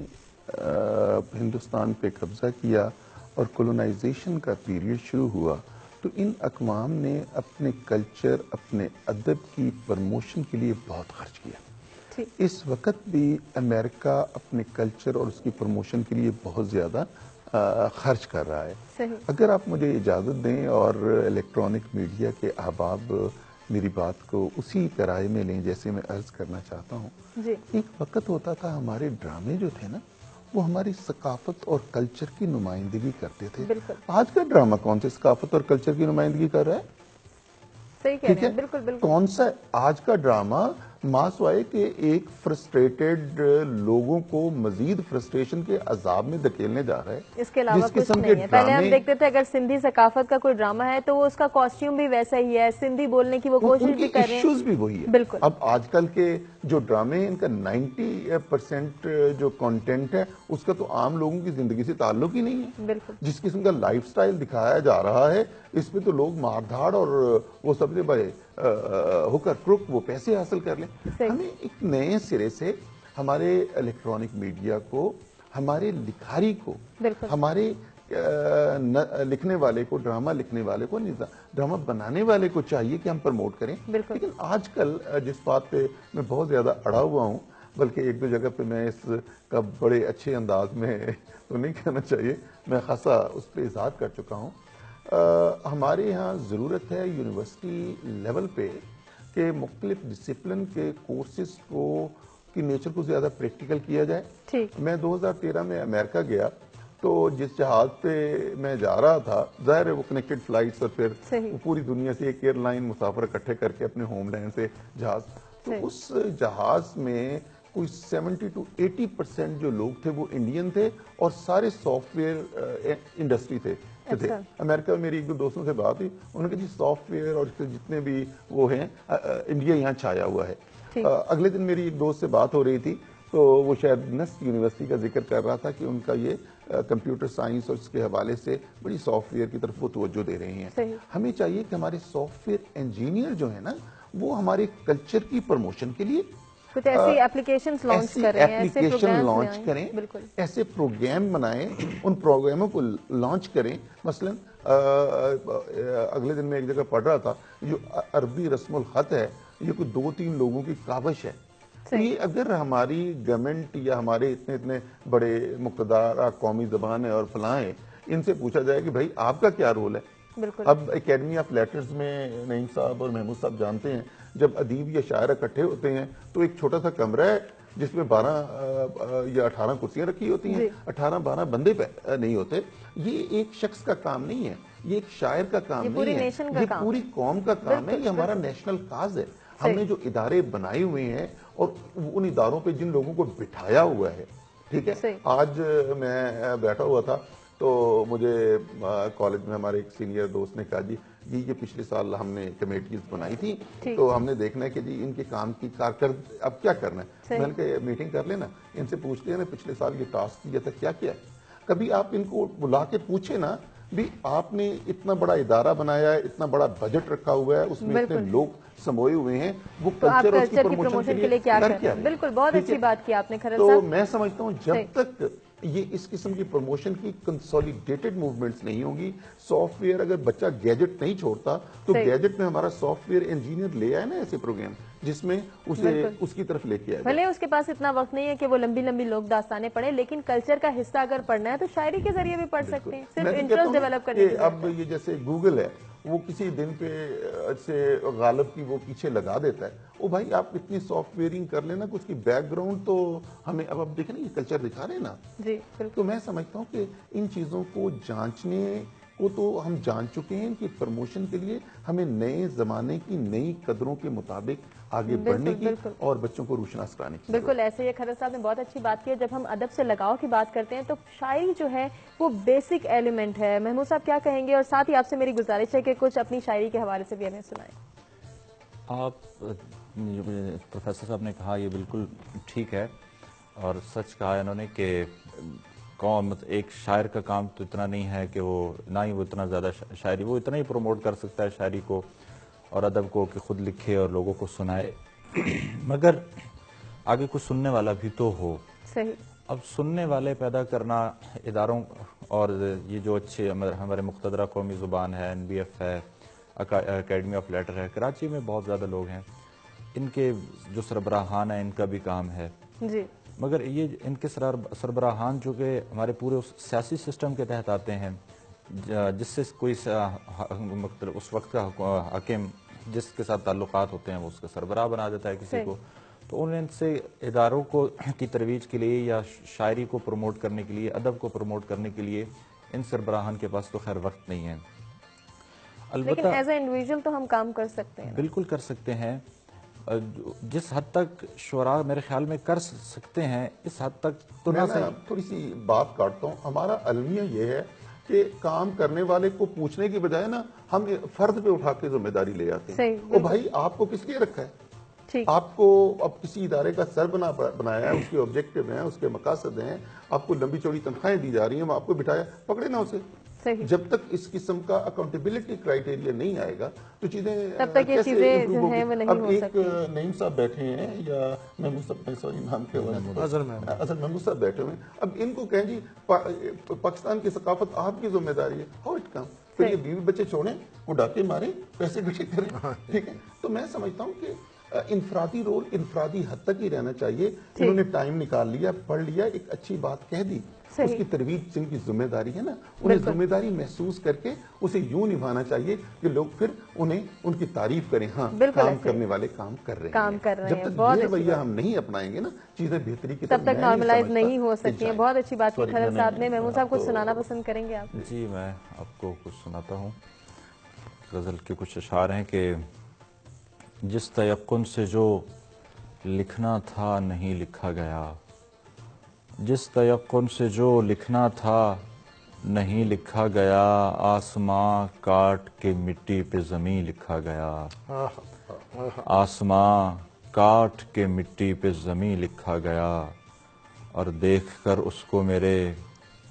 Speaker 1: ہندوستان پہ قبضہ کیا اور کولونائزیشن کا پیریڈ شروع ہوا تو ان اقوام نے اپنے کلچر، اپنے ادب کی پروموشن کے لیے بہت خرچ کیا. اس وقت بھی امریکہ اپنے کلچر اور اس کی پروموشن کے لیے بہت زیادہ خرچ کر رہا ہے. اگر آپ مجھے اجازت دیں اور الیکٹرانک میڈیا کے احباب میری بات کو اسی پیرائے میں لیں جیسے میں عرض کرنا چاہتا ہوں. ایک وقت ہوتا تھا ہمارے ڈرامے جو تھے نا وہ ہماری ثقافت اور کلچر کی نمائندگی کرتے تھے. آج کا ڈرامہ کون سے ثقافت اور کلچر کی نمائندگی کر رہا ہے؟ ٹھیک ہے. کون سا آج کا ڈرامہ ماس وائے کہ ایک فرسٹریٹڈ لوگوں کو مزید فرسٹریشن کے عذاب میں دھکیلنے جا رہا ہے.
Speaker 2: اس کے علاوہ کچھ نہیں ہے. پہلے ہم دیکھتے تھے اگر سندھی ثقافت کا کوئی ڈرامہ ہے تو وہ اس کا کاسٹیوم بھی ویسا ہی ہے, سندھی بولنے کی وہ کوشش بھی کر رہے ہیں,
Speaker 1: ایشوز بھی وہی ہے.
Speaker 2: بالکل.
Speaker 1: اب آج کل کے جو ڈرامے ہیں ان کا 90% جو کنٹینٹ ہے اس کا تو عام لوگوں کی زندگی سے تعلق ہی نہیں ہے.
Speaker 2: بالکل.
Speaker 1: جس قسم کا لائف سٹائل دکھایا جا رہا ہے اس میں تو لوگ مار دھاڑ اور وہ سب سے بڑے ہوکر کروک وہ پیسے حاصل کر لیں. ہمیں ایک نئے سرے سے ہمارے الیکٹرانک میڈیا کو, ہمارے لکھاری کو, ہمارے لکھنے والے کو, ڈرامہ لکھنے والے کو, ڈرامہ بنانے والے کو چاہیے کہ ہم پروموٹ کریں. لیکن آج کل جس بات پہ میں بہت زیادہ اڑا ہوا ہوں, بلکہ ایک دو جگہ پہ میں اس کا بڑے اچھے انداز میں تو نہیں کہنا چاہیے, میں خاصا اس پہ اظہار کر چکا ہوں. ہمارے ہاں ضرورت ہے یونیورسٹی لیول پہ کہ مختلف ڈسپلن کے کورسز کی نیچر کو زیادہ پریکٹیکل کیا جائے. میں 2013 میں امریکہ گیا تو جس جہاز پہ میں جا رہا تھا, ظاہر ہے وہ کنیکٹڈ فلائٹس اور پھر پوری دنیا سے ایک ایئر لائن مسافر اکٹھے کر کے اپنے ہوم لینڈ سے جہاز, تو اس جہاز میں کوئی 70 to 80% جو لوگ تھے وہ انڈین تھے اور سارے سافٹ ویئر انڈسٹری تھے. امریکہ میں میری ایک دو دوستوں سے بات ہوئی, انہوں نے کہا جی سافٹ ویئر اور جتنے بھی وہ ہیں انڈیا یہاں چھایا ہوا ہے. اگلے دن میری ایک دوست سے بات ہو رہی تھی تو وہ شاید نسٹ یونیورسٹی کا ذکر کر رہا تھا کہ ان کا یہ کمپیوٹر سائنس اور اس کے حوالے سے بڑی سافٹ ویئر کی طرف وہ توجہ دے رہے ہیں. ہمیں چاہیے کہ ہمارے سافٹ ویئر انجینئر جو ہیں نا وہ ہمارے کلچر کی پروموشن کے لیے
Speaker 2: کچھ ایسی اپلیکیشن
Speaker 1: لانچ کریں, ایسے پروگرام بنائیں, ان پروگراموں کو لانچ کریں. مثلا اگلے دن میں ایک جگہ پڑھ رہا تھا جو عربی رسم الخط ہے یہ کوئی 2-3 لوگوں کی کاوش ہے. یہ اگر ہماری گورنمنٹ یا ہمارے اتنے بڑے مقتدر قومی زبان ہے اور فلاں ہیں, ان سے پوچھا جائے کہ بھائی آپ کا کیا رول ہے. اب اکیڈمی آف لیٹرز میں نعیم صاحب اور محمود صاحب جانتے ہیں جب ادیب یا شاعر اکٹھے ہوتے ہیں تو ایک چھوٹا سا کمرہ ہے جس میں 12 یا 18 کرسیاں رکھی ہوتی ہیں, 18-12 بندے نہیں ہوتے. یہ ایک شخص کا کام نہیں ہے, یہ ایک شاعر کا کام نہیں ہے, یہ پوری قوم کا کام ہے, یہ ہمارا نیشنل کاز ہے. ہم نے جو ادارے بنائے ہوئے ہیں اور ان اداروں پہ جن لوگوں کو بٹھایا ہوا ہے, ٹھیک ہے. آج میں بیٹھا ہوا تھا تو مجھے کالج میں ہمارے ایک سینئر دوست نے کہا جی یہ پچھلے سال ہم نے کمیٹیز بنائی تھی تو ہم نے دیکھنا ہے کہ جی ان کے کام کی کارکردگی اب کیا کرنا ہے. میں نے کہا میٹنگ کر لینا, ان سے پوچھتے ہیں نا پچھلے سال یہ ٹاسک دیا تھا کیا کیا ہے. کبھی آپ ان کو بلا کے پوچھیں نا بھی آپ نے اتنا بڑا ادارہ بنایا ہے, اتنا بڑا بجٹ رکھا ہوا ہے, اس میں اتنے لوگ سموئے ہوئے ہیں, وہ کلچر اور اس کی پروموشن کے لیے کیا کر رہے ہیں.
Speaker 2: بالکل, بہت اچھی بات کی آپ نے.
Speaker 1: تو میں سمجھتا ہوں جب تک یہ اس قسم کی پروموشن کی کنسولیڈیٹڈ موومنٹس نہیں ہوگی, سافٹ ویئر اگر بچہ گیجٹ نہیں چھوڑتا تو گیجٹ میں ہمارا سافٹ ویئر انجینئر لے آئے نا ایسے پروگرام جس میں اسے اس کی طرف لے کے آئے.
Speaker 2: بھلے اس کے پاس اتنا وقت نہیں ہے کہ وہ لمبی لمبی لوگ داستانیں پڑھیں, لیکن کلچر کا حصہ اگر پڑھنا ہے تو شاعری کے ذریعے بھی پڑھ سکتے ہیں, صرف انٹرسٹ ڈیولپ کرنے کے.
Speaker 1: اب یہ جیسے گوگل ہے وہ کسی دن پہ سے غالب کی وہ پیچھے لگا دیتا ہے, او بھائی آپ اتنی سافٹ ویئرنگ کر لینا کہ اس کی بیک گراؤنڈ تو ہمیں اب آپ دیکھیں نا یہ کلچر دکھا رہے ہیں نا.
Speaker 2: جی
Speaker 1: تو میں سمجھتا ہوں کہ ان چیزوں کو جانچنے کو تو ہم جان چکے ہیں کہ پروموشن کے لیے ہمیں نئے زمانے کی نئی قدروں کے مطابق آگے بڑھنے کی اور بچوں کو روشناس کرانے کی.
Speaker 2: بالکل ایسے ہی کھرر صاحب نے بہت اچھی بات کی ہے. جب ہم ادب سے لگاؤ کی بات کرتے ہیں تو شاعری جو ہے وہ بیسک ایلیمنٹ ہے. محمود صاحب کیا کہیں گے, اور ساتھ ہی آپ سے میری گزارش ہے کہ کچھ اپنی شاعری کے حوالے سے بھی ہمیں سنائیں.
Speaker 3: آپ پروفیسر صاحب نے کہا یہ بالکل ٹھیک ہے اور سچ کہا انہوں نے کہ قوم ایک شاعر کا کام تو اتنا نہیں ہے کہ وہ نہ ہی وہ اتنا زیادہ شاعری وہ اتنا ہی پروموٹ کر سکتا ہے شاعری کو اور ادب کو کہ خود لکھے اور لوگوں کو سنائے, مگر آگے کچھ سننے والا بھی تو ہو.
Speaker 2: صحیح.
Speaker 3: اب سننے والے پیدا کرنا اداروں اور یہ جو اچھے ہمارے مقتدرہ قومی زبان ہے, NBF ہے, اکیڈمی آف لیٹر ہے, کراچی میں بہت زیادہ لوگ ہیں, ان کے جو سربراہان ہیں ان کا بھی کام ہے.
Speaker 2: جی.
Speaker 3: مگر یہ ان کے سربراہان جو کہ ہمارے پورے سیاسی سسٹم کے تحت آتے ہیں, جس سے کوئی اس وقت کا حاکم جس کے ساتھ تعلقات ہوتے ہیں وہ اس کا سربراہ بنا دیتا ہے کسی کو, تو ان سے اداروں کو کی ترویج کے لیے یا شاعری کو پروموٹ کرنے کے لیے, ادب کو پروموٹ کرنے کے لیے ان سربراہان کے پاس تو خیر وقت نہیں ہے.
Speaker 2: لیکن ایز اے انڈیویجول تو ہم کام کر سکتے ہیں.
Speaker 3: بالکل کر سکتے ہیں, جس حد تک شعراء میرے خیال میں کر سکتے ہیں اس حد تک تو نہ صحیح.
Speaker 1: تھوڑی سی بات کاٹتا ہوں. ہمارا المیہ یہ ہے کہ کام کرنے والے کو پوچھنے کی بجائے نا ہم فرد پہ اٹھا کے ذمہ داری لے آتے ہیں. او بھائی آپ کو کس لیے رکھا ہے؟ آپ کو اب کسی ادارے کا سر بنایا ہے, اس کے آبجیکٹو ہیں, اس کے مقاصد ہیں, آپ کو لمبی چوڑی تنخواہیں دی جا رہی ہیں, آپ کو بٹھایا, پکڑے نا اسے. جب تک اس قسم کا اکاؤنٹیبلٹی کرائیٹیریا نہیں آئے گا تو چیزیں کیسے امپروو ہوگی. اب ایک نعیم صاحب بیٹھے ہیں, یا محمود صاحب, سوری نام کے اظہر محمود صاحب بیٹھے ہوئے ہیں. اب ان کو کہیں جی پاکستان کی ثقافت آپ کی ذمہ داری ہے, ہاؤ اٹ کم. پھر یہ بیوی بچے چھوڑیں, وہ ڈاکے ماریں, پیسے اکٹھے کریں, ٹھیک ہے. تو میں سمجھتا ہوں کہ انفرادی رول انفرادی حد تک ہی رہنا چاہیے. انہوں نے ٹائم نکال لیا, پڑھ لیا, ایک اچھی بات کہہ دی, اس کی ترویج جن کی ذمہ داری ہے نا, انہیں ذمہ داری محسوس کر کے اسے یوں نبھانا چاہیے کہ لوگ پھر انہیں ان کی تعریف کریں, ہاں کام کرنے والے کام کر رہے ہیں. جب تک یہ رویہ ہم نہیں اپنائیں گے نا, چیزیں بہتری کی
Speaker 2: تب تک نارملائز نہیں ہو سکتی ہیں. بہت اچھی بات کی خلل صاحب نے. محمود صاحب کچھ سنانا پسند کریں گے آپ؟
Speaker 3: جی میں آپ کو کچھ سناتا ہوں. غزل کے کچھ اشعار ہیں کہ جس تیقن سے جو لکھنا تھا نہیں لکھا گیا, جس تیقن سے جو لکھنا تھا نہیں لکھا گیا, آسماں کاٹ کے مٹی پہ زمیں لکھا گیا, آسماں کاٹ کے مٹی پہ زمیں لکھا گیا, اور دیکھ کر اس کو میرے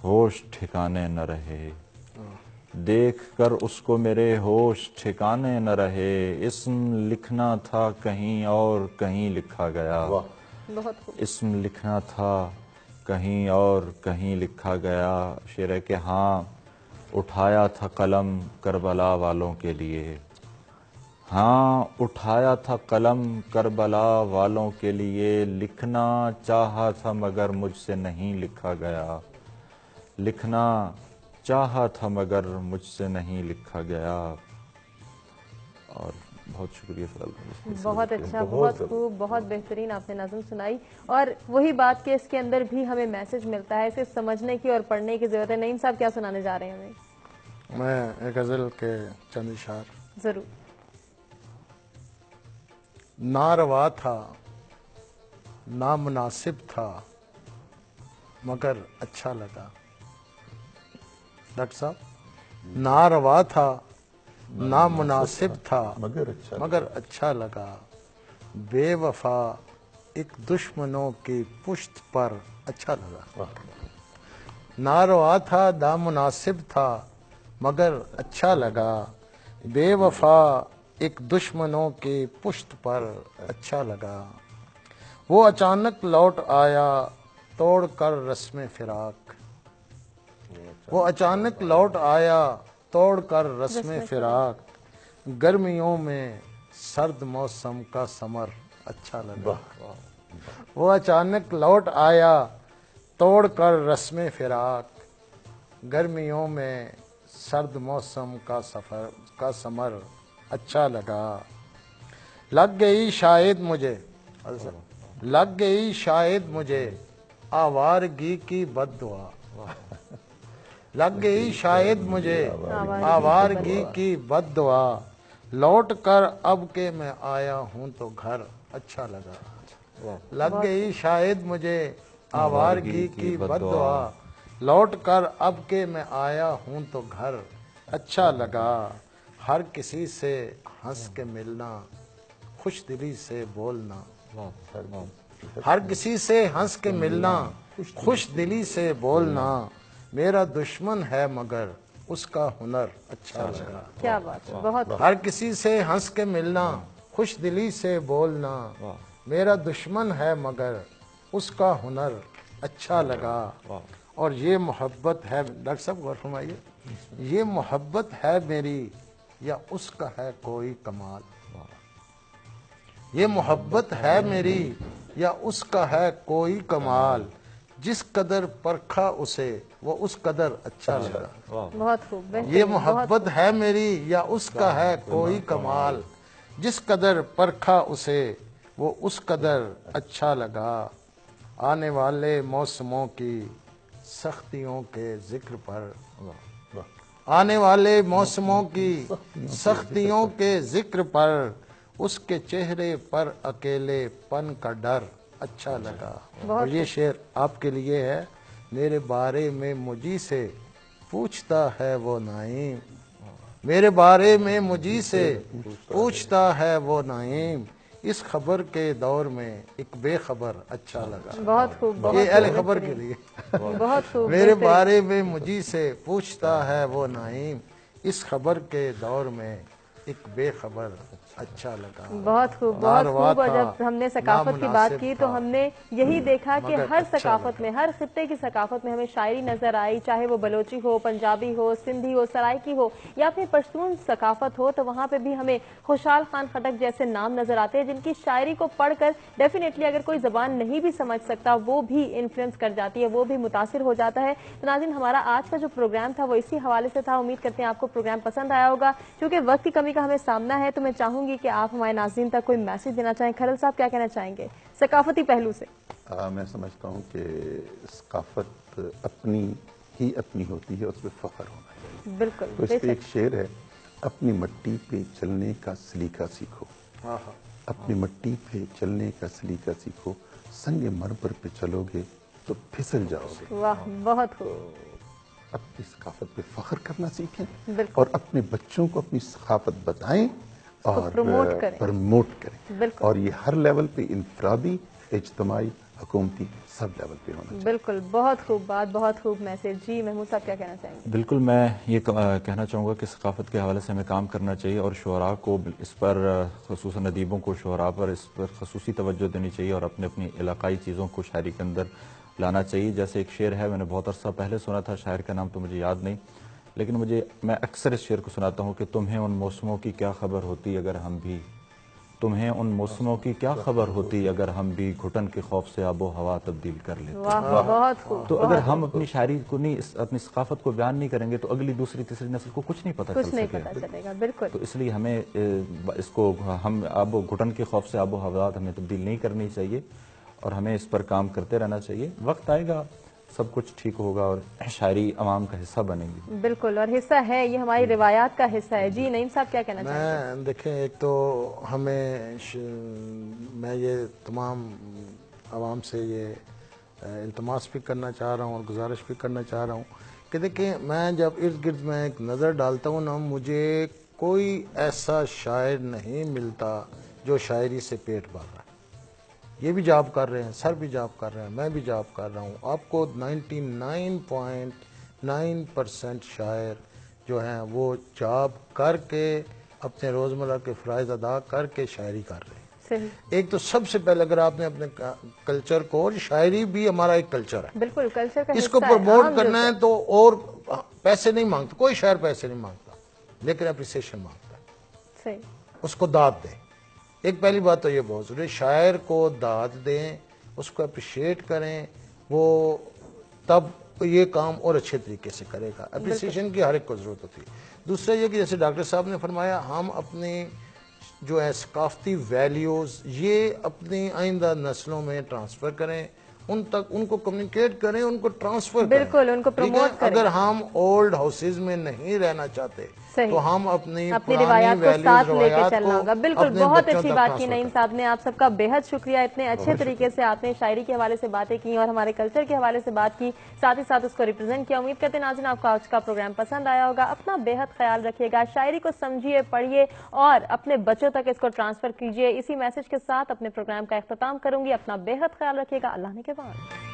Speaker 3: ہوش ٹھکانے نہ رہے, دیکھ کر اس کو میرے ہوش ٹھکانے نہ رہے, اسم لکھنا تھا کہیں اور کہیں لکھا گیا, اسم لکھنا تھا کہیں اور کہیں لکھا گیا. شعر ہے کہ ہاں اٹھایا تھا قلم کربلا والوں کے لیے, ہاں اٹھایا تھا قلم کربلا والوں کے لیے, لکھنا چاہا تھا مگر مجھ سے نہیں لکھا گیا, لکھنا چاہا تھا مگر مجھ سے نہیں لکھا گیا. اور بہت شکریہ فضل.
Speaker 2: بہت اچھا, بہت خوب, بہت بہترین آپ نے نظم سنائی. اور وہی بات کہ اس کے اندر بھی ہمیں میسج ملتا ہے, اسے سمجھنے کی اور پڑھنے کی ضرورت ہے. نعیم صاحب کیا سنانے جا رہے ہیں ہمیں؟
Speaker 4: میں ایک غزل کے چند اشعار.
Speaker 2: ضرور.
Speaker 4: ناروا تھا, نامناسب تھا, مگر اچھا لگا. ڈاکٹر صاحب, ناروا تھا, نامناسب تھا, مگر اچھا لگا. بے وفا ایک دشمنوں کی پشت پر اچھا لگا. ناروا تھا, نامناسب تھا, مگر اچھا لگا. بے وفا ایک دشمنوں کی پشت پر اچھا لگا. وہ اچانک لوٹ آیا توڑ کر رسم فراق, وہ اچانک لوٹ آیا توڑ کر رسم فراق. گرمیوں میں سرد موسم کا سمر اچھا لگا. وہ اچانک لوٹ آیا توڑ کر رسم فراق, گرمیوں میں سرد موسم کا سمر اچھا لگا. لگ گئی شاید مجھے, لگ گئی شاید مجھے آوارگی کی بد دعا, لگ گئی شاید مجھے آوارگی کی بد دعا. لوٹ کر اب کہ میں آیا ہوں تو گھر اچھا لگا. لگ گئی شاید مجھے آوارگی کی بد دعا, لوٹ کر اب کہ میں آیا ہوں تو گھر اچھا لگا. ہر کسی سے ہنس کے ملنا, خوش دلی سے بولنا, ہر کسی سے ہنس کے ملنا, خوش دلی سے بولنا. میرا دشمن ہے مگر اس کا ہنر اچھا لگا.
Speaker 2: کیا بات ہے, بہت.
Speaker 4: ہر کسی سے ہنس کے ملنا, خوش دلی سے بولنا. میرا دشمن ہے مگر اس کا ہنر اچھا لگا. اور یہ محبت ہے, ڈاکٹر صاحب غور فرمائیے, یہ محبت ہے میری یا اس کا ہے کوئی کمال. یہ محبت ہے میری یا اس کا ہے کوئی کمال. جس قدر پرکھا اسے وہ اس قدر اچھا لگا.
Speaker 2: بہت خوب.
Speaker 4: یہ محبت ہے میری یا اس کا ہے کوئی کمال. جس قدر پرکھا اسے وہ اس قدر اچھا لگا. آنے والے موسموں کی سختیوں کے ذکر پر, آنے والے موسموں کی سختیوں کے ذکر پر, اس کے چہرے پر اکیلے پن کا ڈر اچھا لگا. اور یہ شعر آپ کے لیے ہے. میرے بارے میں مجھی سے پوچھتا ہے وہ نعیم, میرے بارے میں مجھی سے پوچھتا ہے وہ نعیم, اس خبر کے دور میں ایک بے خبر اچھا لگا.
Speaker 2: بہت خوب.
Speaker 4: یہ اہل خبر کے لیے.
Speaker 2: بہت خوب.
Speaker 4: میرے بارے میں مجھی سے پوچھتا ہے وہ نعیم, اس خبر کے دور میں ایک بے خبر اچھا لگا.
Speaker 2: بہت خوب, بہت خوب. اور جب ہم نے ثقافت کی بات کی تو ہم نے یہی دیکھا کہ ہر ثقافت میں, ہر خطے کی ثقافت میں ہمیں شاعری نظر آئی, چاہے وہ بلوچی ہو, پنجابی ہو, سندھی ہو, سرائکی ہو یا پھر پشتون ثقافت ہو, تو وہاں پہ بھی ہمیں خوشحال خان خٹک جیسے نام نظر آتے ہیں جن کی شاعری کو پڑھ کر ڈیفینیٹلی اگر کوئی زبان نہیں بھی سمجھ سکتا وہ بھی انفلوئنس کر جاتی ہے, وہ بھی متاثر ہو جاتا ہے. تو ناظرین, ہمارا آج کا جو پروگرام تھا وہ اسی حوالے سے تھا. امید کرتے ہیں آپ کو پروگرام پسند آیا ہوگا. کیونکہ وقت کی کمی کا ہمیں سامنا ہے تو میں چاہوں گی کہ آپ ہمارے ناظرین تک کوئی میسج دینا چاہیں. کھرل صاحب کیا کہنا چاہیں گے ثقافتی پہلو سے؟
Speaker 1: میں سمجھتا ہوں کہ ثقافت اپنی ہی اپنی ہوتی ہے, اس پہ فخر ہونا چاہیے.
Speaker 2: بالکل.
Speaker 1: تو اس پہ ایک شعر ہے, اپنی مٹی پہ چلنے کا سلیقہ سیکھو, اپنی مٹی پہ چلنے کا سلیقہ سیکھو, سنگ مرمر پہ چلو گے تو پھسل جاؤ گے.
Speaker 2: واہ, بہت خوب.
Speaker 1: اپنی ثقافت پہ فخر کرنا سیکھیں اور اپنے بچوں کو اپنی ثقافت بتائیں اور پروموٹ کریں. اور یہ ہر لیول پہ, انفرادی, اجتماعی, حکومتی, سب لیول پہ ہونا چاہیے.
Speaker 2: بالکل, بہت خوب بات, بہت خوب میسج. جی محمود صاحب کیا کہنا چاہیں گے؟
Speaker 3: بالکل, میں یہ کہنا چاہوں گا کہ ثقافت کے حوالے سے ہمیں کام کرنا چاہیے اور شعراء کو اس پر, خصوصاً ادیبوں کو, شعراء پر اس پر خصوصی توجہ دینی چاہیے اور اپنی علاقائی چیزوں کو شاعری کے اندر لانا چاہیے. جیسے ایک شعر ہے, میں نے بہت عرصہ پہلے سنا تھا, شاعر کا نام تو مجھے یاد نہیں, لیکن میں اکثر اس شعر کو سناتا ہوں کہ تمہیں ان موسموں کی کیا خبر ہوتی اگر ہم بھی, تمہیں ان موسموں کی کیا خبر ہوتی اگر ہم بھی گھٹن کے خوف سے آب و ہوا تبدیل کر لیتے.
Speaker 2: بہت خوب.
Speaker 3: تو اگر ہم اپنی شاعری کو نہیں, اپنی ثقافت کو بیان نہیں کریں گے تو اگلی, دوسری, تیسری نسل کو کچھ نہیں پتہ
Speaker 2: چلے گا. بالکل.
Speaker 3: تو اس لیے ہمیں اس کو, ہم گھٹن کے خوف سے آب و ہوا ہمیں تبدیل نہیں کرنی چاہیے اور ہمیں اس پر کام کرتے رہنا چاہیے. وقت آئے گا, سب کچھ ٹھیک ہوگا اور شاعری عوام کا حصہ بنے گی.
Speaker 2: بالکل, اور حصہ ہے, یہ ہماری روایات کا حصہ ہے. جی نعیم صاحب کیا کہنا چاہیں گے؟
Speaker 4: میں دیکھیں, ایک تو ہمیں, میں یہ تمام عوام سے یہ التماس بھی کرنا چاہ رہا ہوں اور گزارش بھی کرنا چاہ رہا ہوں کہ دیکھیں, میں جب ارد گرد میں ایک نظر ڈالتا ہوں نا, مجھے کوئی ایسا شاعر نہیں ملتا جو شاعری سے پیٹ بھر رہا ہے. یہ بھی جاب کر رہے ہیں, سر بھی جاب کر رہے ہیں, میں بھی جاب کر رہا ہوں. آپ کو 99.9% شاعر جو ہیں وہ جاب کر کے اپنے روزمرہ کے فرائض ادا کر کے شاعری کر رہے ہیں. ایک تو سب سے پہلے اگر آپ نے اپنے کلچر کو, اور شاعری بھی ہمارا ایک کلچر ہے,
Speaker 2: بالکل کلچر کا
Speaker 4: اس کو پروموٹ کرنا ہے تو, اور پیسے نہیں مانگتا, کوئی شاعر پیسے نہیں مانگتا, لیکن اپریسیشن مانگتا ہے. اس کو داد دیں. ایک پہلی بات تو یہ بہت ضروری ہے, شاعر کو داد دیں, اس کو اپریشیٹ کریں, وہ تب یہ کام اور اچھے طریقے سے کرے گا. اپریسیشن کی ہر ایک کو ضرورت ہوتی ہے. دوسرا یہ کہ جیسے ڈاکٹر صاحب نے فرمایا, ہم اپنی جو ہے ثقافتی ویلیوز یہ اپنی آئندہ نسلوں میں ٹرانسفر کریں, ان تک ان کو کمیونیکیٹ کریں, ان کو ٹرانسفر کریں.
Speaker 2: بالکل, ان کو پروموٹ کریں.
Speaker 4: اگر ہم اولڈ ہاؤسز میں نہیں رہنا چاہتے تو ہم اپنی
Speaker 2: روایات کو ساتھ لے کے چلنا ہوگا. بالکل, بہت اچھی بات کی نعیم صاحب نے. آپ سب کا بےحد شکریہ, اتنے اچھے طریقے سے آپ نے شاعری کے حوالے سے باتیں کی اور ہمارے کلچر کے حوالے سے بات کی, ساتھ ہی ساتھ اس کو ریپرزینٹ کیا. امید کرتے ہیں ناظرین آپ کو آج کا پروگرام پسند آیا ہوگا. اپنا بےحد خیال رکھیے گا, شاعری کو سمجھیے, پڑھیے اور اپنے بچوں تک اس کو ٹرانسفر کیجیے. اسی میسج کے ساتھ اپنے پروگرام کا اختتام کروں گی. اپنا بےحد خیال رکھیے گا. اللہ نے کے بعد.